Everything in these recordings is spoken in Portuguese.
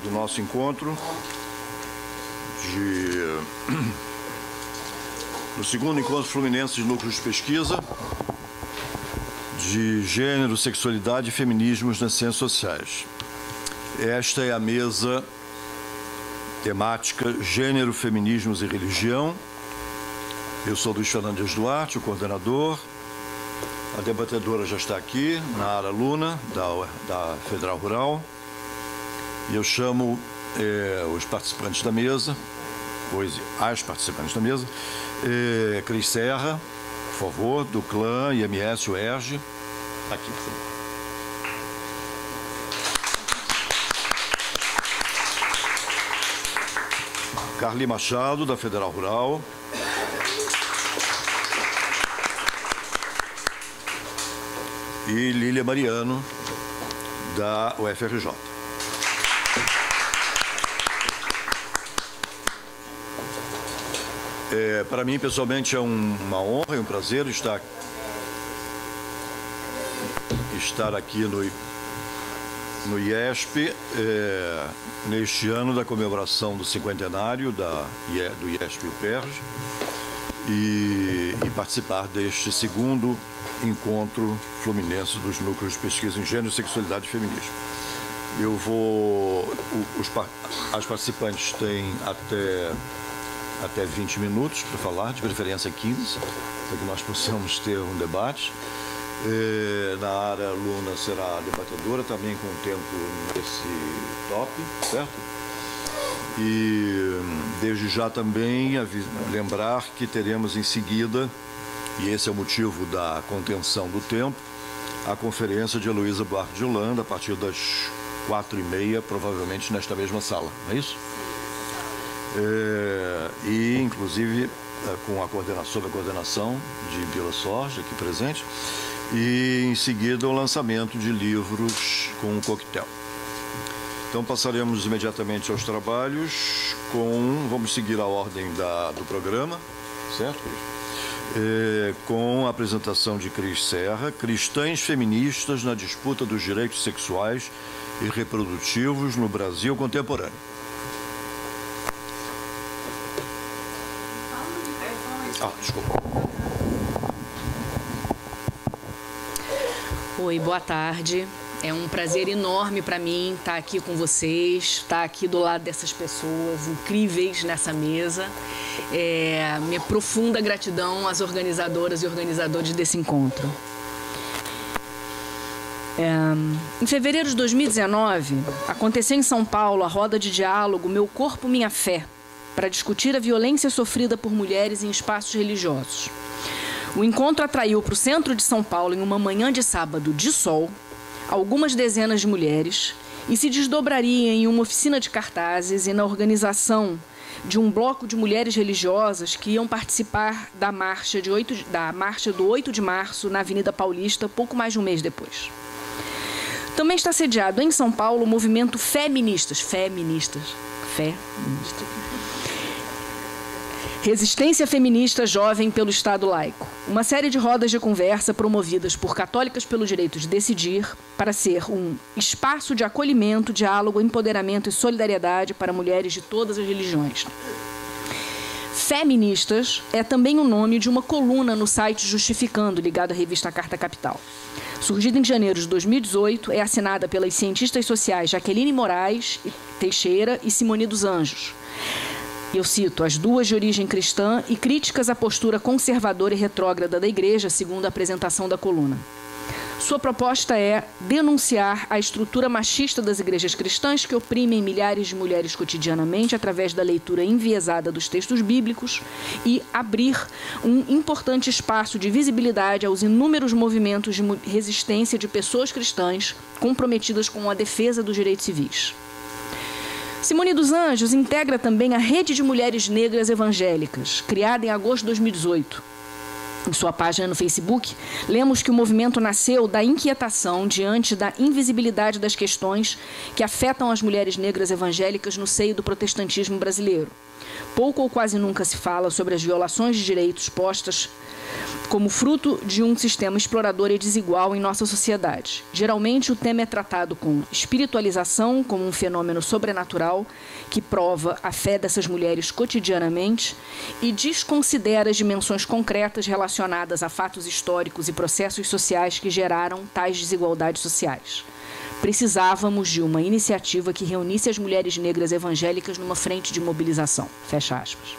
do nosso encontro no segundo encontro fluminense de núcleos de pesquisa de gênero, sexualidade e feminismos nas ciências sociais. Esta é a mesa temática Gênero, Feminismos e Religião. Eu sou Luiz Fernando Dias Duarte, o coordenador. A debatedora já está aqui, Nara Luna, da Federal Rural. E eu chamo os participantes da mesa, as participantes da mesa, Cris Serra, por favor, do Clã, IMS, UERJ. Aqui, por favor. Carli Machado, da Federal Rural. E Lília Mariano, da UFRJ. Para mim, pessoalmente, é uma honra e um prazer estar aqui no IESP, neste ano da comemoração do cinquentenário do IESP e UPERJ, e participar deste segundo encontro fluminense dos núcleos de pesquisa em gênero, sexualidade e feminismo. As participantes têm até 20 minutos para falar, de preferência 15, para que nós possamos ter um debate. Nara Luna será a debatedora, também com o tempo nesse top, certo? E desde já também lembrar que teremos em seguida, e esse é o motivo da contenção do tempo, a conferência de Heloísa Buarque de Holanda, a partir das 4h30, provavelmente nesta mesma sala, não é isso? E, inclusive, sob a coordenação de Bila Sorge, aqui presente, e, em seguida, o lançamento de livros com um coquetel. Então, passaremos imediatamente aos trabalhos vamos seguir a ordem do programa, certo, Cris? Com a apresentação de Cris Serra, Cristãs Feministas na Disputa dos Direitos Sexuais e Reprodutivos no Brasil Contemporâneo. Desculpa. Oi, boa tarde. É um prazer enorme para mim estar aqui com vocês, estar aqui do lado dessas pessoas incríveis nessa mesa. Minha profunda gratidão às organizadoras e organizadores desse encontro. Em fevereiro de 2019, aconteceu em São Paulo a roda de diálogo Meu Corpo, Minha Fé, para discutir a violência sofrida por mulheres em espaços religiosos. O encontro atraiu para o centro de São Paulo, em uma manhã de sábado de sol, algumas dezenas de mulheres e se desdobraria em uma oficina de cartazes e na organização de um bloco de mulheres religiosas que iam participar da marcha do 8 de março na Avenida Paulista, pouco mais de um mês depois. Também está sediado em São Paulo o movimento Feministas. Resistência Feminista Jovem pelo Estado Laico. Uma série de rodas de conversa promovidas por Católicas pelo Direito de Decidir para ser um espaço de acolhimento, diálogo, empoderamento e solidariedade para mulheres de todas as religiões. Feministas é também o nome de uma coluna no site Justificando, ligado à revista Carta Capital. Surgida em janeiro de 2018, é assinada pelas cientistas sociais Jaqueline Moraes Teixeira e Simone dos Anjos. Eu cito, as duas de origem cristã e críticas à postura conservadora e retrógrada da Igreja, segundo a apresentação da coluna. Sua proposta é denunciar a estrutura machista das igrejas cristãs que oprimem milhares de mulheres cotidianamente através da leitura enviesada dos textos bíblicos e abrir um importante espaço de visibilidade aos inúmeros movimentos de resistência de pessoas cristãs comprometidas com a defesa dos direitos civis. Simone dos Anjos integra também a Rede de Mulheres Negras Evangélicas, criada em agosto de 2018. Em sua página no Facebook, lemos que o movimento nasceu da inquietação diante da invisibilidade das questões que afetam as mulheres negras evangélicas no seio do protestantismo brasileiro. Pouco ou quase nunca se fala sobre as violações de direitos postas como fruto de um sistema explorador e desigual em nossa sociedade. Geralmente, o tema é tratado com espiritualização como um fenômeno sobrenatural que prova a fé dessas mulheres cotidianamente e desconsidera as dimensões concretas relacionadas a fatos históricos e processos sociais que geraram tais desigualdades sociais. Precisávamos de uma iniciativa que reunisse as mulheres negras evangélicas numa frente de mobilização. Fecha aspas.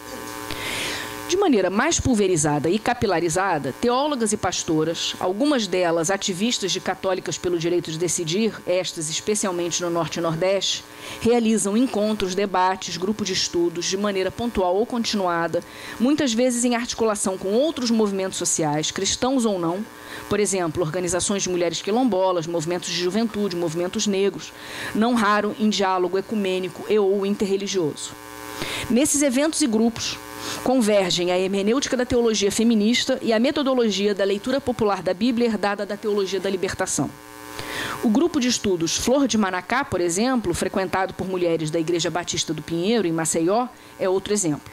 De maneira mais pulverizada e capilarizada, teólogas e pastoras, algumas delas ativistas de católicas pelo direito de decidir, estas especialmente no Norte e Nordeste, realizam encontros, debates, grupos de estudos, de maneira pontual ou continuada, muitas vezes em articulação com outros movimentos sociais, cristãos ou não, por exemplo, organizações de mulheres quilombolas, movimentos de juventude, movimentos negros, não raro em diálogo ecumênico e ou interreligioso. Nesses eventos e grupos, convergem a hermenêutica da teologia feminista e a metodologia da leitura popular da Bíblia herdada da teologia da libertação. O grupo de estudos Flor de Manacá, por exemplo, frequentado por mulheres da Igreja Batista do Pinheiro, em Maceió, é outro exemplo.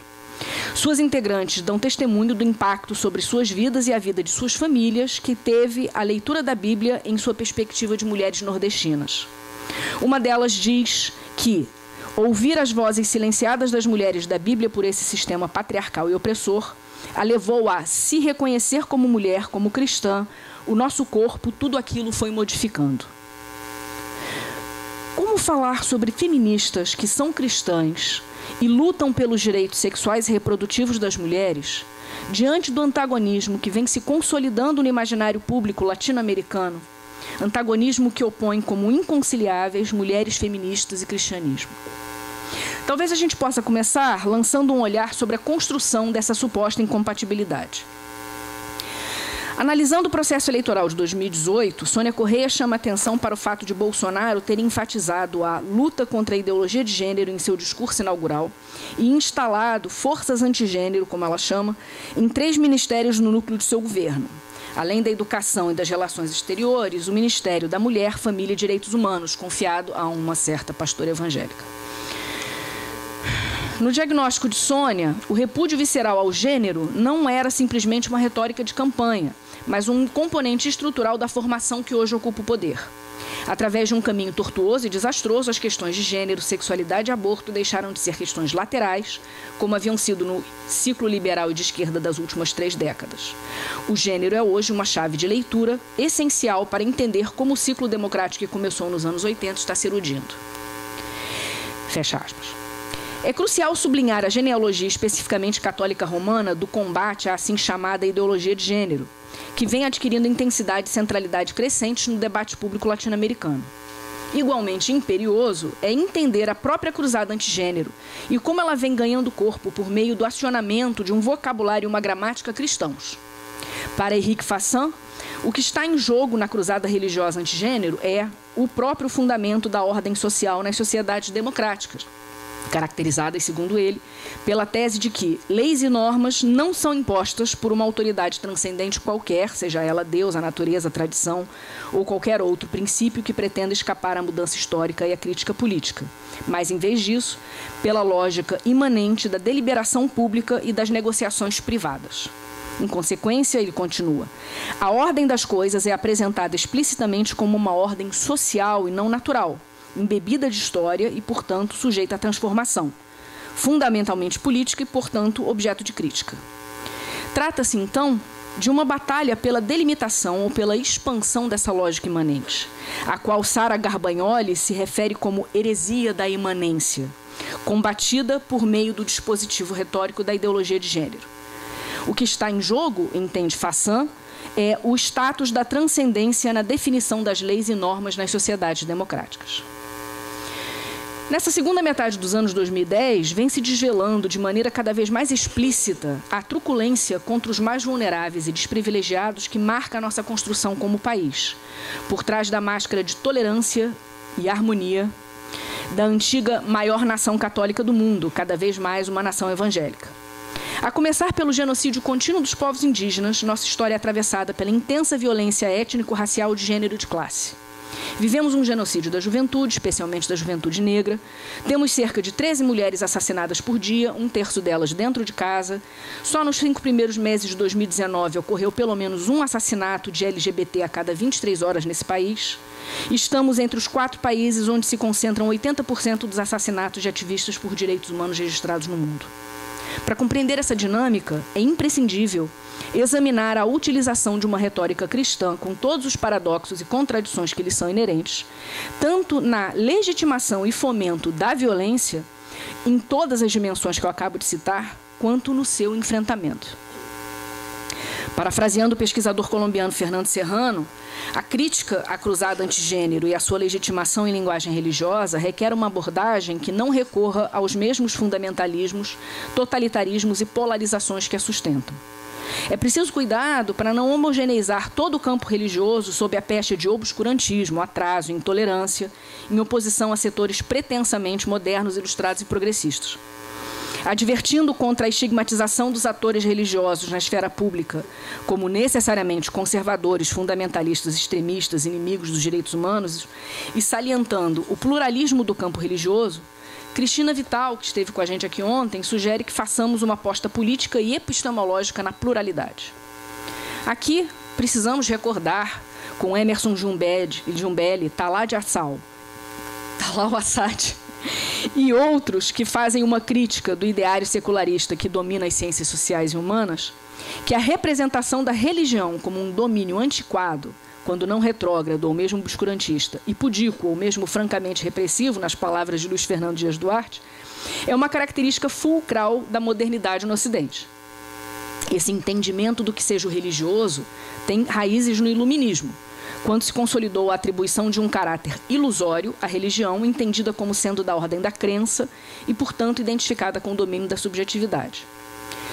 Suas integrantes dão testemunho do impacto sobre suas vidas e a vida de suas famílias que teve a leitura da Bíblia em sua perspectiva de mulheres nordestinas. Uma delas diz que ouvir as vozes silenciadas das mulheres da Bíblia por esse sistema patriarcal e opressor a levou a se reconhecer como mulher, como cristã, o nosso corpo, tudo aquilo foi modificando. Como falar sobre feministas que são cristãs e lutam pelos direitos sexuais e reprodutivos das mulheres diante do antagonismo que vem se consolidando no imaginário público latino-americano, antagonismo que opõe como inconciliáveis mulheres feministas e cristianismo? Talvez a gente possa começar lançando um olhar sobre a construção dessa suposta incompatibilidade. Analisando o processo eleitoral de 2018, Sônia Correia chama atenção para o fato de Bolsonaro ter enfatizado a luta contra a ideologia de gênero em seu discurso inaugural e instalado forças antigênero, como ela chama, em 3 ministérios no núcleo de seu governo. Além da educação e das relações exteriores, o Ministério da Mulher, Família e Direitos Humanos, confiado a uma certa pastora evangélica. No diagnóstico de Sônia, o repúdio visceral ao gênero não era simplesmente uma retórica de campanha, mas um componente estrutural da formação que hoje ocupa o poder. Através de um caminho tortuoso e desastroso, as questões de gênero, sexualidade e aborto deixaram de ser questões laterais, como haviam sido no ciclo liberal e de esquerda das últimas 3 décadas. O gênero é hoje uma chave de leitura essencial para entender como o ciclo democrático que começou nos anos 80 está se erudindo. Fecha aspas. É crucial sublinhar a genealogia especificamente católica romana do combate à assim chamada ideologia de gênero, que vem adquirindo intensidade e centralidade crescentes no debate público latino-americano. Igualmente imperioso é entender a própria cruzada antigênero e como ela vem ganhando corpo por meio do acionamento de um vocabulário e uma gramática cristãos. Para Henrique Fassin, o que está em jogo na cruzada religiosa antigênero é o próprio fundamento da ordem social nas sociedades democráticas, caracterizadas, segundo ele, pela tese de que leis e normas não são impostas por uma autoridade transcendente qualquer, seja ela Deus, a natureza, a tradição ou qualquer outro princípio que pretenda escapar à mudança histórica e à crítica política, mas, em vez disso, pela lógica imanente da deliberação pública e das negociações privadas. Em consequência, ele continua, a ordem das coisas é apresentada explicitamente como uma ordem social e não natural, embebida de história e, portanto, sujeita à transformação, fundamentalmente política e, portanto, objeto de crítica. Trata-se, então, de uma batalha pela delimitação ou pela expansão dessa lógica imanente, a qual Sara Garbagnoli se refere como heresia da imanência, combatida por meio do dispositivo retórico da ideologia de gênero. O que está em jogo, entende Fassin, é o status da transcendência na definição das leis e normas nas sociedades democráticas. Nessa segunda metade dos anos 2010, vem se desvelando de maneira cada vez mais explícita a truculência contra os mais vulneráveis e desprivilegiados que marca a nossa construção como país, por trás da máscara de tolerância e harmonia da antiga maior nação católica do mundo, cada vez mais uma nação evangélica. A começar pelo genocídio contínuo dos povos indígenas, nossa história é atravessada pela intensa violência étnico-racial de gênero e de classe. Vivemos um genocídio da juventude, especialmente da juventude negra. Temos cerca de 13 mulheres assassinadas por dia, 1/3 delas dentro de casa. Só nos 5 primeiros meses de 2019 ocorreu pelo menos um assassinato de LGBT a cada 23 horas nesse país. Estamos entre os 4 países onde se concentram 80% dos assassinatos de ativistas por direitos humanos registrados no mundo. Para compreender essa dinâmica, é imprescindível examinar a utilização de uma retórica cristã com todos os paradoxos e contradições que lhes são inerentes, tanto na legitimação e fomento da violência, em todas as dimensões que eu acabo de citar, quanto no seu enfrentamento. Parafraseando o pesquisador colombiano Fernando Serrano, a crítica à cruzada antigênero e a sua legitimação em linguagem religiosa requer uma abordagem que não recorra aos mesmos fundamentalismos, totalitarismos e polarizações que a sustentam. É preciso cuidado para não homogeneizar todo o campo religioso sob a pecha de obscurantismo, atraso e intolerância, em oposição a setores pretensamente modernos, ilustrados e progressistas. Advertindo contra a estigmatização dos atores religiosos na esfera pública como necessariamente conservadores, fundamentalistas, extremistas, inimigos dos direitos humanos, e salientando o pluralismo do campo religioso, Cristina Vital, que esteve com a gente aqui ontem, sugere que façamos uma aposta política e epistemológica na pluralidade. Aqui precisamos recordar, com Emerson Jumbelli, Talal Assad e outros que fazem uma crítica do ideário secularista que domina as ciências sociais e humanas, que a representação da religião como um domínio antiquado, quando não retrógrado ou mesmo obscurantista, e pudícuo ou mesmo francamente repressivo, nas palavras de Luiz Fernando Dias Duarte, é uma característica fulcral da modernidade no Ocidente. Esse entendimento do que seja o religioso tem raízes no iluminismo, quando se consolidou a atribuição de um caráter ilusório à religião, entendida como sendo da ordem da crença e, portanto, identificada com o domínio da subjetividade.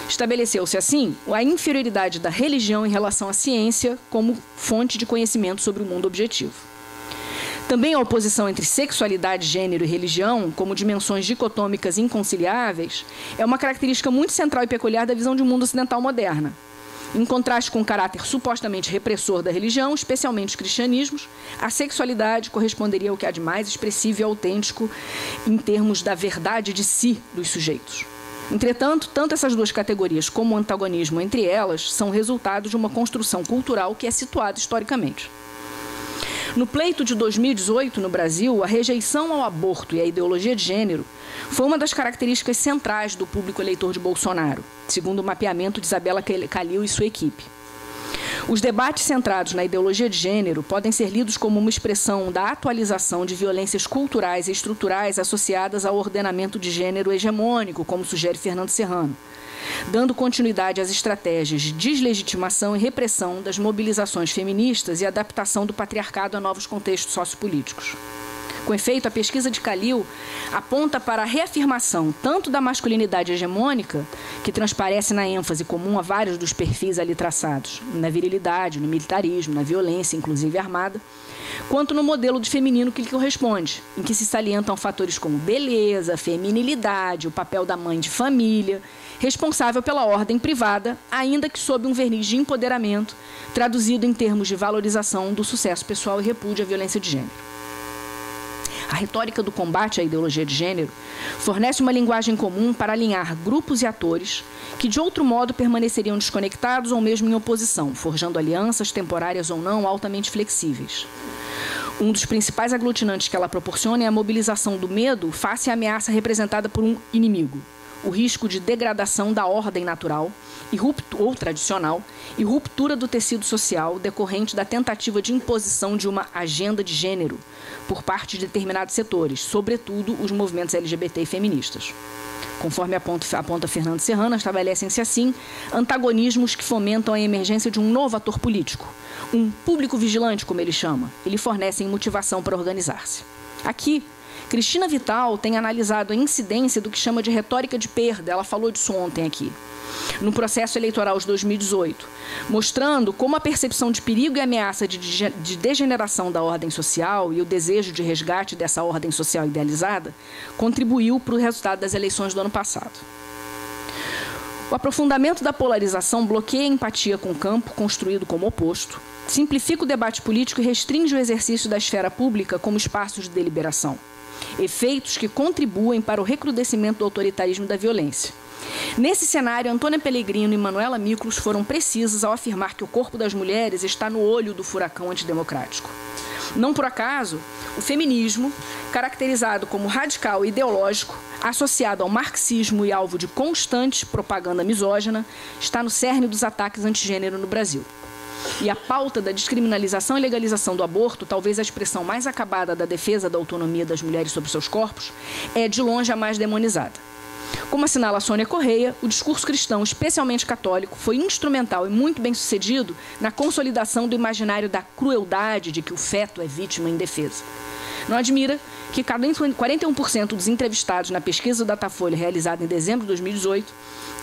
Estabeleceu-se, assim, a inferioridade da religião em relação à ciência como fonte de conhecimento sobre o mundo objetivo. Também a oposição entre sexualidade, gênero e religião, como dimensões dicotômicas inconciliáveis, é uma característica muito central e peculiar da visão de um mundo ocidental moderna. Em contraste com o caráter supostamente repressor da religião, especialmente os cristianismos, a sexualidade corresponderia ao que há de mais expressivo e autêntico em termos da verdade de si dos sujeitos. Entretanto, tanto essas duas categorias como o antagonismo entre elas são resultado de uma construção cultural que é situada historicamente. No pleito de 2018, no Brasil, a rejeição ao aborto e à ideologia de gênero foi uma das características centrais do público eleitor de Bolsonaro, segundo o mapeamento de Isabela Calil e sua equipe. Os debates centrados na ideologia de gênero podem ser lidos como uma expressão da atualização de violências culturais e estruturais associadas ao ordenamento de gênero hegemônico, como sugere Fernando Serrano, dando continuidade às estratégias de deslegitimação e repressão das mobilizações feministas e adaptação do patriarcado a novos contextos sociopolíticos. Com efeito, a pesquisa de Calil aponta para a reafirmação tanto da masculinidade hegemônica, que transparece na ênfase comum a vários dos perfis ali traçados, na virilidade, no militarismo, na violência, inclusive armada, quanto no modelo de feminino que lhe corresponde, em que se salientam fatores como beleza, feminilidade, o papel da mãe de família, responsável pela ordem privada, ainda que sob um verniz de empoderamento, traduzido em termos de valorização do sucesso pessoal e repúdio à violência de gênero. A retórica do combate à ideologia de gênero fornece uma linguagem comum para alinhar grupos e atores que, de outro modo, permaneceriam desconectados ou mesmo em oposição, forjando alianças, temporárias ou não, altamente flexíveis. Um dos principais aglutinantes que ela proporciona é a mobilização do medo face à ameaça representada por um inimigo, o risco de degradação da ordem natural ou tradicional e ruptura do tecido social decorrente da tentativa de imposição de uma agenda de gênero por parte de determinados setores, sobretudo os movimentos LGBT e feministas. Conforme aponta Fernando Serrano, estabelecem-se assim antagonismos que fomentam a emergência de um novo ator político, um público vigilante, como ele chama, e lhe fornecem motivação para organizar-se. Aqui, Cristina Vital tem analisado a incidência do que chama de retórica de perda, ela falou disso ontem aqui, no processo eleitoral de 2018, mostrando como a percepção de perigo e ameaça de degeneração da ordem social e o desejo de resgate dessa ordem social idealizada contribuiu para o resultado das eleições do ano passado. O aprofundamento da polarização bloqueia a empatia com o campo, construído como oposto, simplifica o debate político e restringe o exercício da esfera pública como espaço de deliberação. Efeitos que contribuem para o recrudescimento do autoritarismo e da violência. Nesse cenário, Antônia Pellegrino e Manuela Miklos foram precisas ao afirmar que o corpo das mulheres está no olho do furacão antidemocrático. Não por acaso, o feminismo, caracterizado como radical e ideológico, associado ao marxismo e alvo de constante propaganda misógina, está no cerne dos ataques antigênero no Brasil. E a pauta da descriminalização e legalização do aborto, talvez a expressão mais acabada da defesa da autonomia das mulheres sobre seus corpos, é de longe a mais demonizada. Como assinala Sônia Correia, o discurso cristão, especialmente católico, foi instrumental e muito bem sucedido na consolidação do imaginário da crueldade de que o feto é vítima indefesa. Não admira que 41% dos entrevistados na pesquisa do Datafolha realizada em dezembro de 2018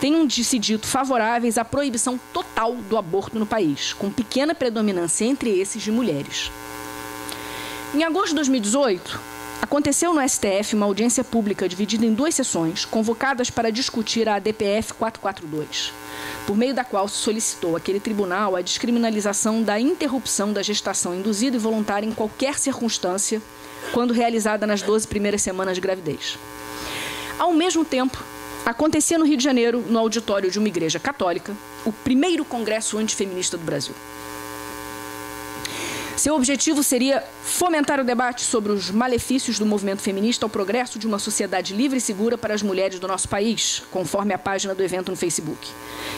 tenham se dito favoráveis à proibição total do aborto no país, com pequena predominância entre esses de mulheres. Em agosto de 2018, aconteceu no STF uma audiência pública dividida em 2 sessões, convocadas para discutir a ADPF 442, por meio da qual se solicitou àquele tribunal a descriminalização da interrupção da gestação induzida e voluntária em qualquer circunstância, quando realizada nas 12 primeiras semanas de gravidez. Ao mesmo tempo, acontecia no Rio de Janeiro, no auditório de uma igreja católica, o primeiro congresso antifeminista do Brasil. Seu objetivo seria fomentar o debate sobre os malefícios do movimento feminista ao progresso de uma sociedade livre e segura para as mulheres do nosso país, conforme a página do evento no Facebook,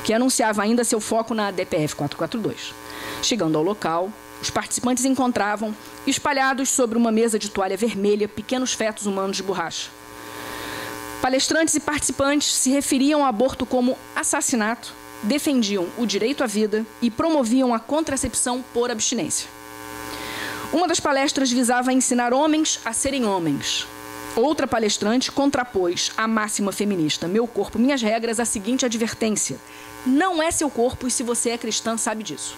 que anunciava ainda seu foco na ADPF 442. Chegando ao local, os participantes encontravam, espalhados sobre uma mesa de toalha vermelha, pequenos fetos humanos de borracha. Palestrantes e participantes se referiam ao aborto como assassinato, defendiam o direito à vida e promoviam a contracepção por abstinência. Uma das palestras visava ensinar homens a serem homens. Outra palestrante contrapôs à máxima feminista "Meu corpo, minhas regras" a seguinte advertência: não é seu corpo e se você é cristã sabe disso.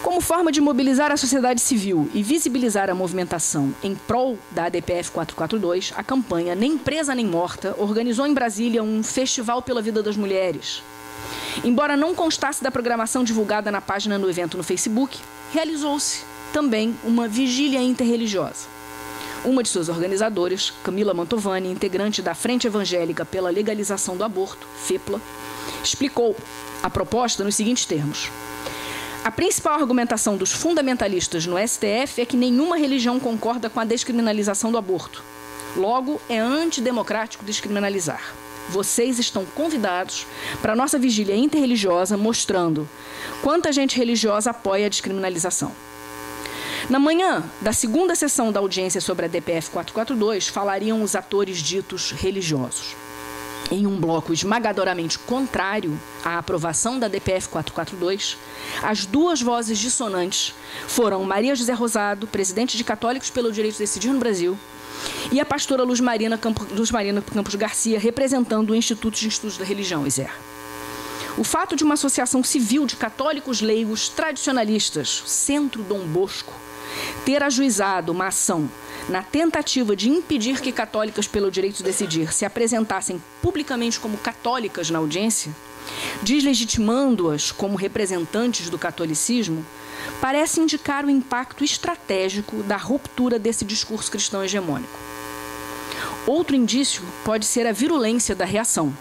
Como forma de mobilizar a sociedade civil e visibilizar a movimentação em prol da ADPF 442, a campanha Nem Presa Nem Morta organizou em Brasília um festival pela vida das mulheres. Embora não constasse da programação divulgada na página do evento no Facebook, realizou-se também uma vigília interreligiosa. Uma de suas organizadoras, Camila Mantovani, integrante da Frente Evangélica pela Legalização do Aborto, FEPLA, explicou a proposta nos seguintes termos: a principal argumentação dos fundamentalistas no STF é que nenhuma religião concorda com a descriminalização do aborto. Logo, é antidemocrático descriminalizar. Vocês estão convidados para a nossa vigília interreligiosa, mostrando quanta gente religiosa apoia a descriminalização. Na manhã da segunda sessão da audiência sobre a ADPF 442, falariam os atores ditos religiosos. Em um bloco esmagadoramente contrário à aprovação da ADPF 442, as 2 vozes dissonantes foram Maria José Rosado, presidente de Católicos pelo Direito de Decidir no Brasil, e a pastora Luz Marina Campos Garcia, representando o Instituto de Estudos da Religião, ISER. O fato de uma associação civil de católicos leigos tradicionalistas, Centro Dom Bosco, ter ajuizado uma ação na tentativa de impedir que católicas pelo direito de decidir se apresentassem publicamente como católicas na audiência, deslegitimando-as como representantes do catolicismo, parece indicar o impacto estratégico da ruptura desse discurso cristão hegemônico. Outro indício pode ser a virulência da reação.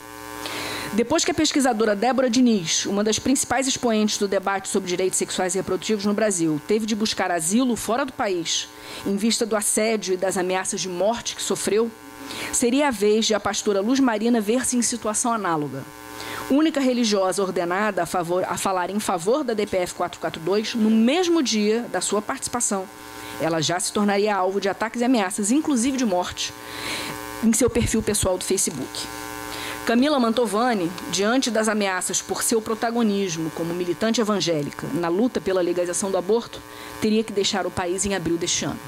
Depois que a pesquisadora Débora Diniz, uma das principais expoentes do debate sobre direitos sexuais e reprodutivos no Brasil, teve de buscar asilo fora do país, em vista do assédio e das ameaças de morte que sofreu, seria a vez de a pastora Luz Marina ver-se em situação análoga. Única religiosa ordenada a falar em favor da ADPF 442, no mesmo dia da sua participação, ela já se tornaria alvo de ataques e ameaças, inclusive de morte, em seu perfil pessoal do Facebook. Camila Mantovani, diante das ameaças por seu protagonismo como militante evangélica na luta pela legalização do aborto, teria que deixar o país em abril deste ano.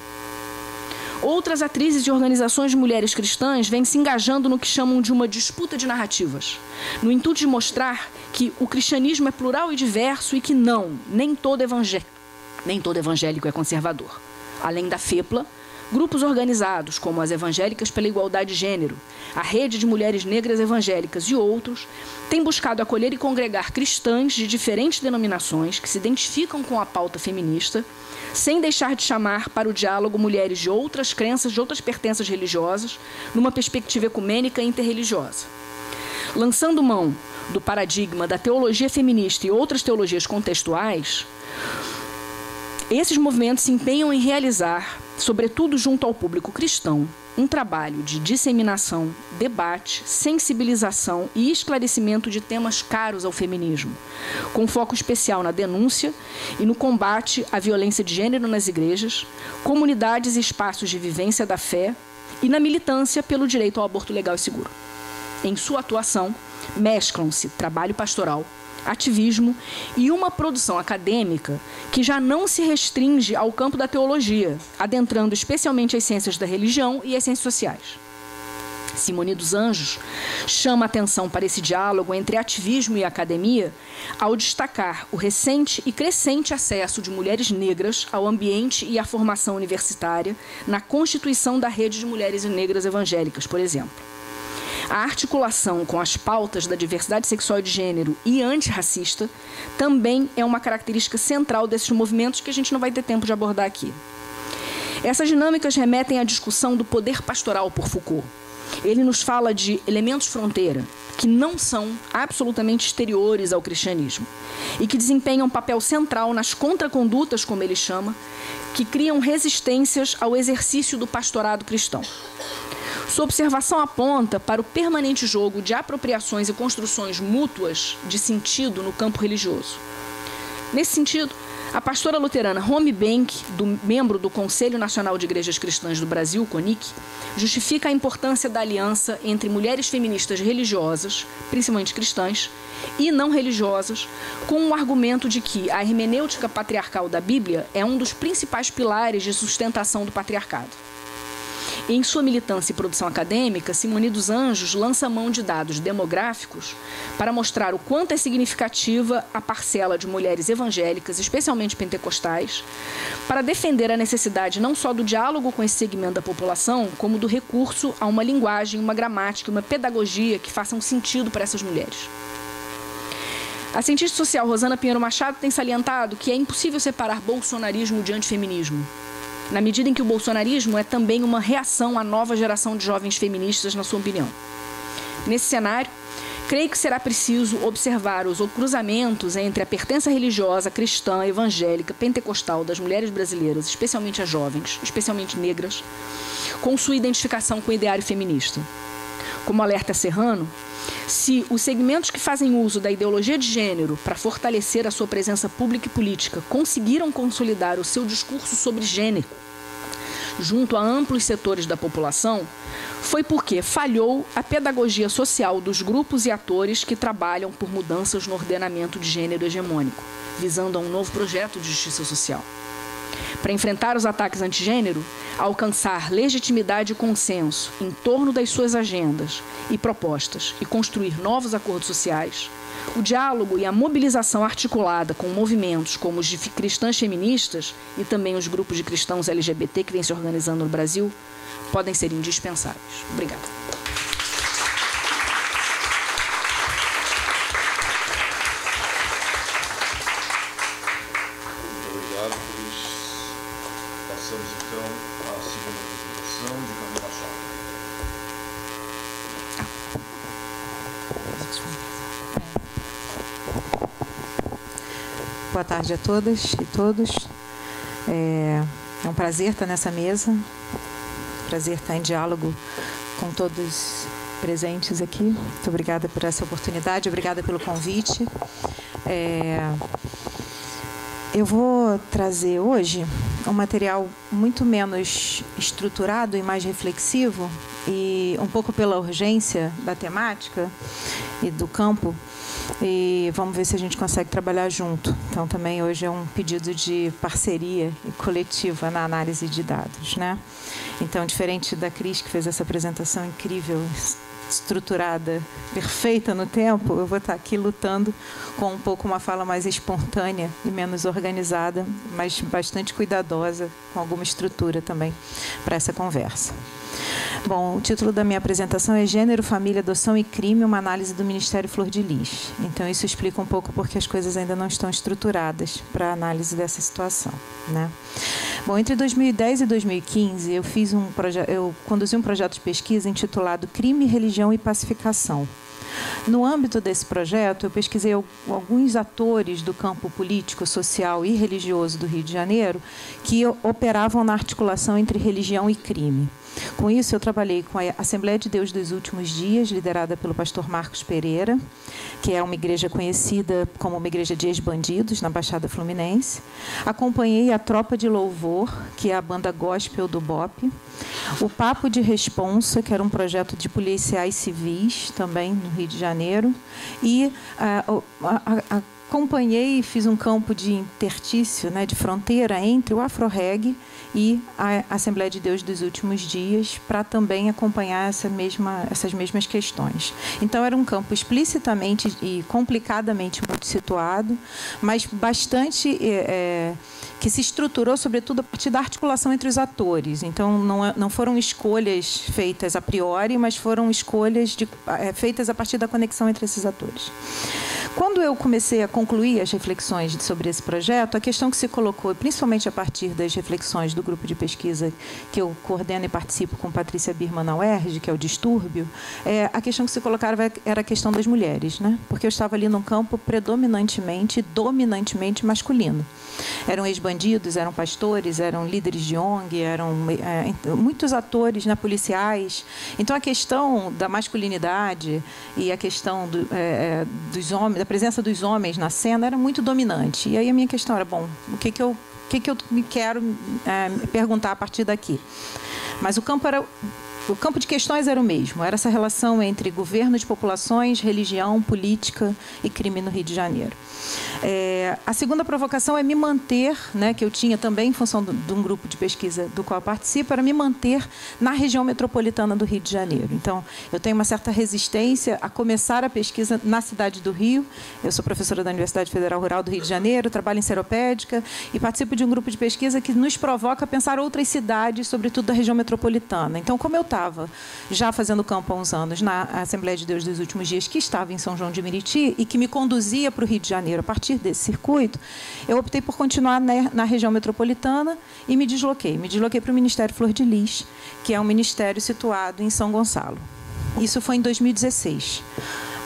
Outras atrizes de organizações de mulheres cristãs vêm se engajando no que chamam de uma disputa de narrativas, no intuito de mostrar que o cristianismo é plural e diverso e que nem todo evangélico é conservador. Além da FEPLA, grupos organizados, como as Evangélicas pela Igualdade de Gênero, a Rede de Mulheres Negras Evangélicas e outros, têm buscado acolher e congregar cristãs de diferentes denominações que se identificam com a pauta feminista, sem deixar de chamar para o diálogo mulheres de outras crenças, de outras pertenças religiosas, numa perspectiva ecumênica e interreligiosa. Lançando mão do paradigma da teologia feminista e outras teologias contextuais, esses movimentos se empenham em realizar, sobretudo junto ao público cristão, um trabalho de disseminação, debate, sensibilização e esclarecimento de temas caros ao feminismo, com foco especial na denúncia e no combate à violência de gênero nas igrejas, comunidades e espaços de vivência da fé e na militância pelo direito ao aborto legal e seguro. Em sua atuação, mesclam-se trabalho pastoral, ativismo e uma produção acadêmica que já não se restringe ao campo da teologia, adentrando especialmente as ciências da religião e as ciências sociais. Simone dos Anjos chama atenção para esse diálogo entre ativismo e academia ao destacar o recente e crescente acesso de mulheres negras ao ambiente e à formação universitária na constituição da Rede de Mulheres Negras Evangélicas, por exemplo. A articulação com as pautas da diversidade sexual e de gênero e antirracista também é uma característica central desses movimentos que a gente não vai ter tempo de abordar aqui. Essas dinâmicas remetem à discussão do poder pastoral por Foucault. Ele nos fala de elementos fronteira, que não são absolutamente exteriores ao cristianismo e que desempenham um papel central nas contracondutas, como ele chama, que criam resistências ao exercício do pastorado cristão. Sua observação aponta para o permanente jogo de apropriações e construções mútuas de sentido no campo religioso. Nesse sentido, a pastora luterana Romy Benck, membro do Conselho Nacional de Igrejas Cristãs do Brasil, CONIC, justifica a importância da aliança entre mulheres feministas religiosas, principalmente cristãs, e não religiosas, com o argumento de que a hermenêutica patriarcal da Bíblia é um dos principais pilares de sustentação do patriarcado. Em sua militância e produção acadêmica, Simone dos Anjos lança mão de dados demográficos para mostrar o quanto é significativa a parcela de mulheres evangélicas, especialmente pentecostais, para defender a necessidade não só do diálogo com esse segmento da população, como do recurso a uma linguagem, uma gramática, uma pedagogia que façam sentido para essas mulheres. A cientista social Rosana Pinheiro Machado tem salientado que é impossível separar bolsonarismo de antifeminismo, na medida em que o bolsonarismo é também uma reação à nova geração de jovens feministas, na sua opinião. Nesse cenário, creio que será preciso observar os cruzamentos entre a pertença religiosa cristã, evangélica, pentecostal das mulheres brasileiras, especialmente as jovens, especialmente negras, com sua identificação com o ideário feminista. Como alerta Serrano, se os segmentos que fazem uso da ideologia de gênero para fortalecer a sua presença pública e política conseguiram consolidar o seu discurso sobre gênero junto a amplos setores da população, foi porque falhou a pedagogia social dos grupos e atores que trabalham por mudanças no ordenamento de gênero hegemônico, visando a um novo projeto de justiça social. Para enfrentar os ataques antigênero, alcançar legitimidade e consenso em torno das suas agendas e propostas e construir novos acordos sociais, o diálogo e a mobilização articulada com movimentos como os de cristãs feministas e também os grupos de cristãos LGBT que vêm se organizando no Brasil podem ser indispensáveis. Obrigada. Obrigado, Cris. Passamos então à segunda apresentação de Camila Machado. Boa tarde a todas e todos. É um prazer estar nessa mesa, prazer estar em diálogo com todos presentes aqui. Muito obrigada por essa oportunidade, obrigada pelo convite. Eu vou trazer hoje um material muito menos estruturado e mais reflexivo, e um pouco pela urgência da temática e do campo, e vamos ver se a gente consegue trabalhar junto. Então, também hoje é um pedido de parceria e coletiva na análise de dados, né? Então, diferente da Cris, que fez essa apresentação incrível, estruturada, perfeita no tempo, eu vou estar aqui lutando com um pouco uma fala mais espontânea e menos organizada, mas bastante cuidadosa, com alguma estrutura também para essa conversa. Bom, o título da minha apresentação é Gênero, Família, Adoção e Crime, uma análise do Ministério Flor de Lis. Então, isso explica um pouco porque as coisas ainda não estão estruturadas para a análise dessa situação, né? Bom, entre 2010 e 2015, eu conduzi um projeto de pesquisa intitulado Crime, Religião e Pacificação. No âmbito desse projeto, eu pesquisei alguns atores do campo político, social e religioso do Rio de Janeiro que operavam na articulação entre religião e crime. Com isso, eu trabalhei com a Assembleia de Deus dos Últimos Dias, liderada pelo pastor Marcos Pereira, que é uma igreja conhecida como uma igreja de ex-bandidos, na Baixada Fluminense. Acompanhei a Tropa de Louvor, que é a banda gospel do BOPE. O Papo de Responsa, que era um projeto de policiais civis, também no Rio de Janeiro. E acompanhei e fiz um campo de intertício, né, de fronteira entre o Afro-Reg e a Assembleia de Deus dos Últimos Dias, para também acompanhar essas mesmas questões. Então, era um campo explicitamente e complicadamente muito situado, mas bastante que se estruturou, sobretudo, a partir da articulação entre os atores. Então, não foram escolhas feitas a priori, mas foram escolhas feitas a partir da conexão entre esses atores. Quando eu comecei a concluir as reflexões sobre esse projeto, a questão que se colocou, principalmente a partir das reflexões do grupo de pesquisa que eu coordeno e participo com Patrícia Birman na UERJ, que é o Distúrbio, a questão que se colocava era a questão das mulheres, né? Porque eu estava ali num campo dominantemente masculino. Eram ex-bandidos, eram pastores, eram líderes de ONG, eram muitos atores, né, policiais. Então, a questão da masculinidade e a questão dos homens, da presença dos homens na cena era muito dominante. E aí a minha questão era, bom, o que eu me quero perguntar a partir daqui? Mas o campo de questões era o mesmo, era essa relação entre governo de populações, religião, política e crime no Rio de Janeiro. A segunda provocação é me manter, né, que eu tinha também em função de um grupo de pesquisa do qual eu participo, era me manter na região metropolitana do Rio de Janeiro. Então, eu tenho uma certa resistência a começar a pesquisa na cidade do Rio. Eu sou professora da Universidade Federal Rural do Rio de Janeiro, trabalho em seropédica e participo de um grupo de pesquisa que nos provoca a pensar outras cidades, sobretudo da região metropolitana. Então, como eu estava já fazendo campo há uns anos na Assembleia de Deus dos Últimos Dias, que estava em São João de Meriti e que me conduzia para o Rio de Janeiro a partir desse circuito, eu optei por continuar na região metropolitana e me desloquei para o Ministério Flor de Lis, que é um ministério situado em São Gonçalo. Isso foi em 2016.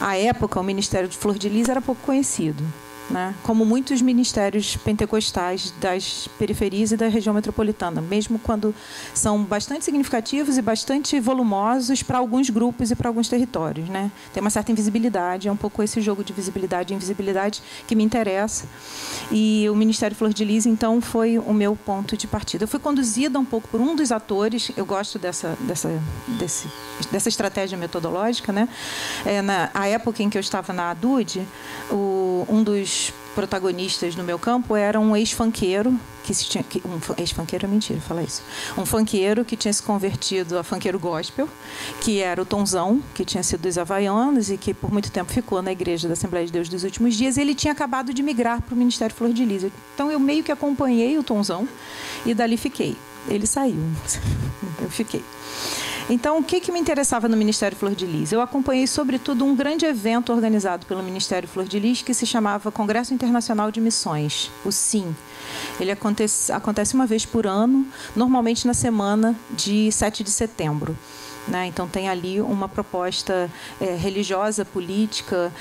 À época, o Ministério de Flor de Lis era pouco conhecido, né? Como muitos ministérios pentecostais das periferias e da região metropolitana, mesmo quando são bastante significativos e bastante volumosos para alguns grupos e para alguns territórios, né? Tem uma certa invisibilidade, é um pouco esse jogo de visibilidade e invisibilidade que me interessa. E o Ministério Flor de Lis, então, foi o meu ponto de partida. Eu fui conduzida um pouco por um dos atores, eu gosto dessa estratégia metodológica, né? Na época em que eu estava na ADUD, um dos protagonistas no meu campo era um ex-funkeiro, ex-funkeiro é mentira, falar isso. Um funkeiro que tinha se convertido a funkeiro gospel, que era o Tonzão, que tinha sido dos Havaianos e que por muito tempo ficou na Igreja da Assembleia de Deus dos Últimos Dias, e ele tinha acabado de migrar para o Ministério Flor de Lis. Então, eu meio que acompanhei o Tonzão e dali fiquei. Ele saiu, eu fiquei. Então, o que me interessava no Ministério Flor de Lis? Eu acompanhei, sobretudo, um grande evento organizado pelo Ministério Flor de Lis, que se chamava Congresso Internacional de Missões, o CIM. Ele acontece uma vez por ano, normalmente na semana de 7 de setembro. Né? Então, tem ali uma proposta religiosa, política,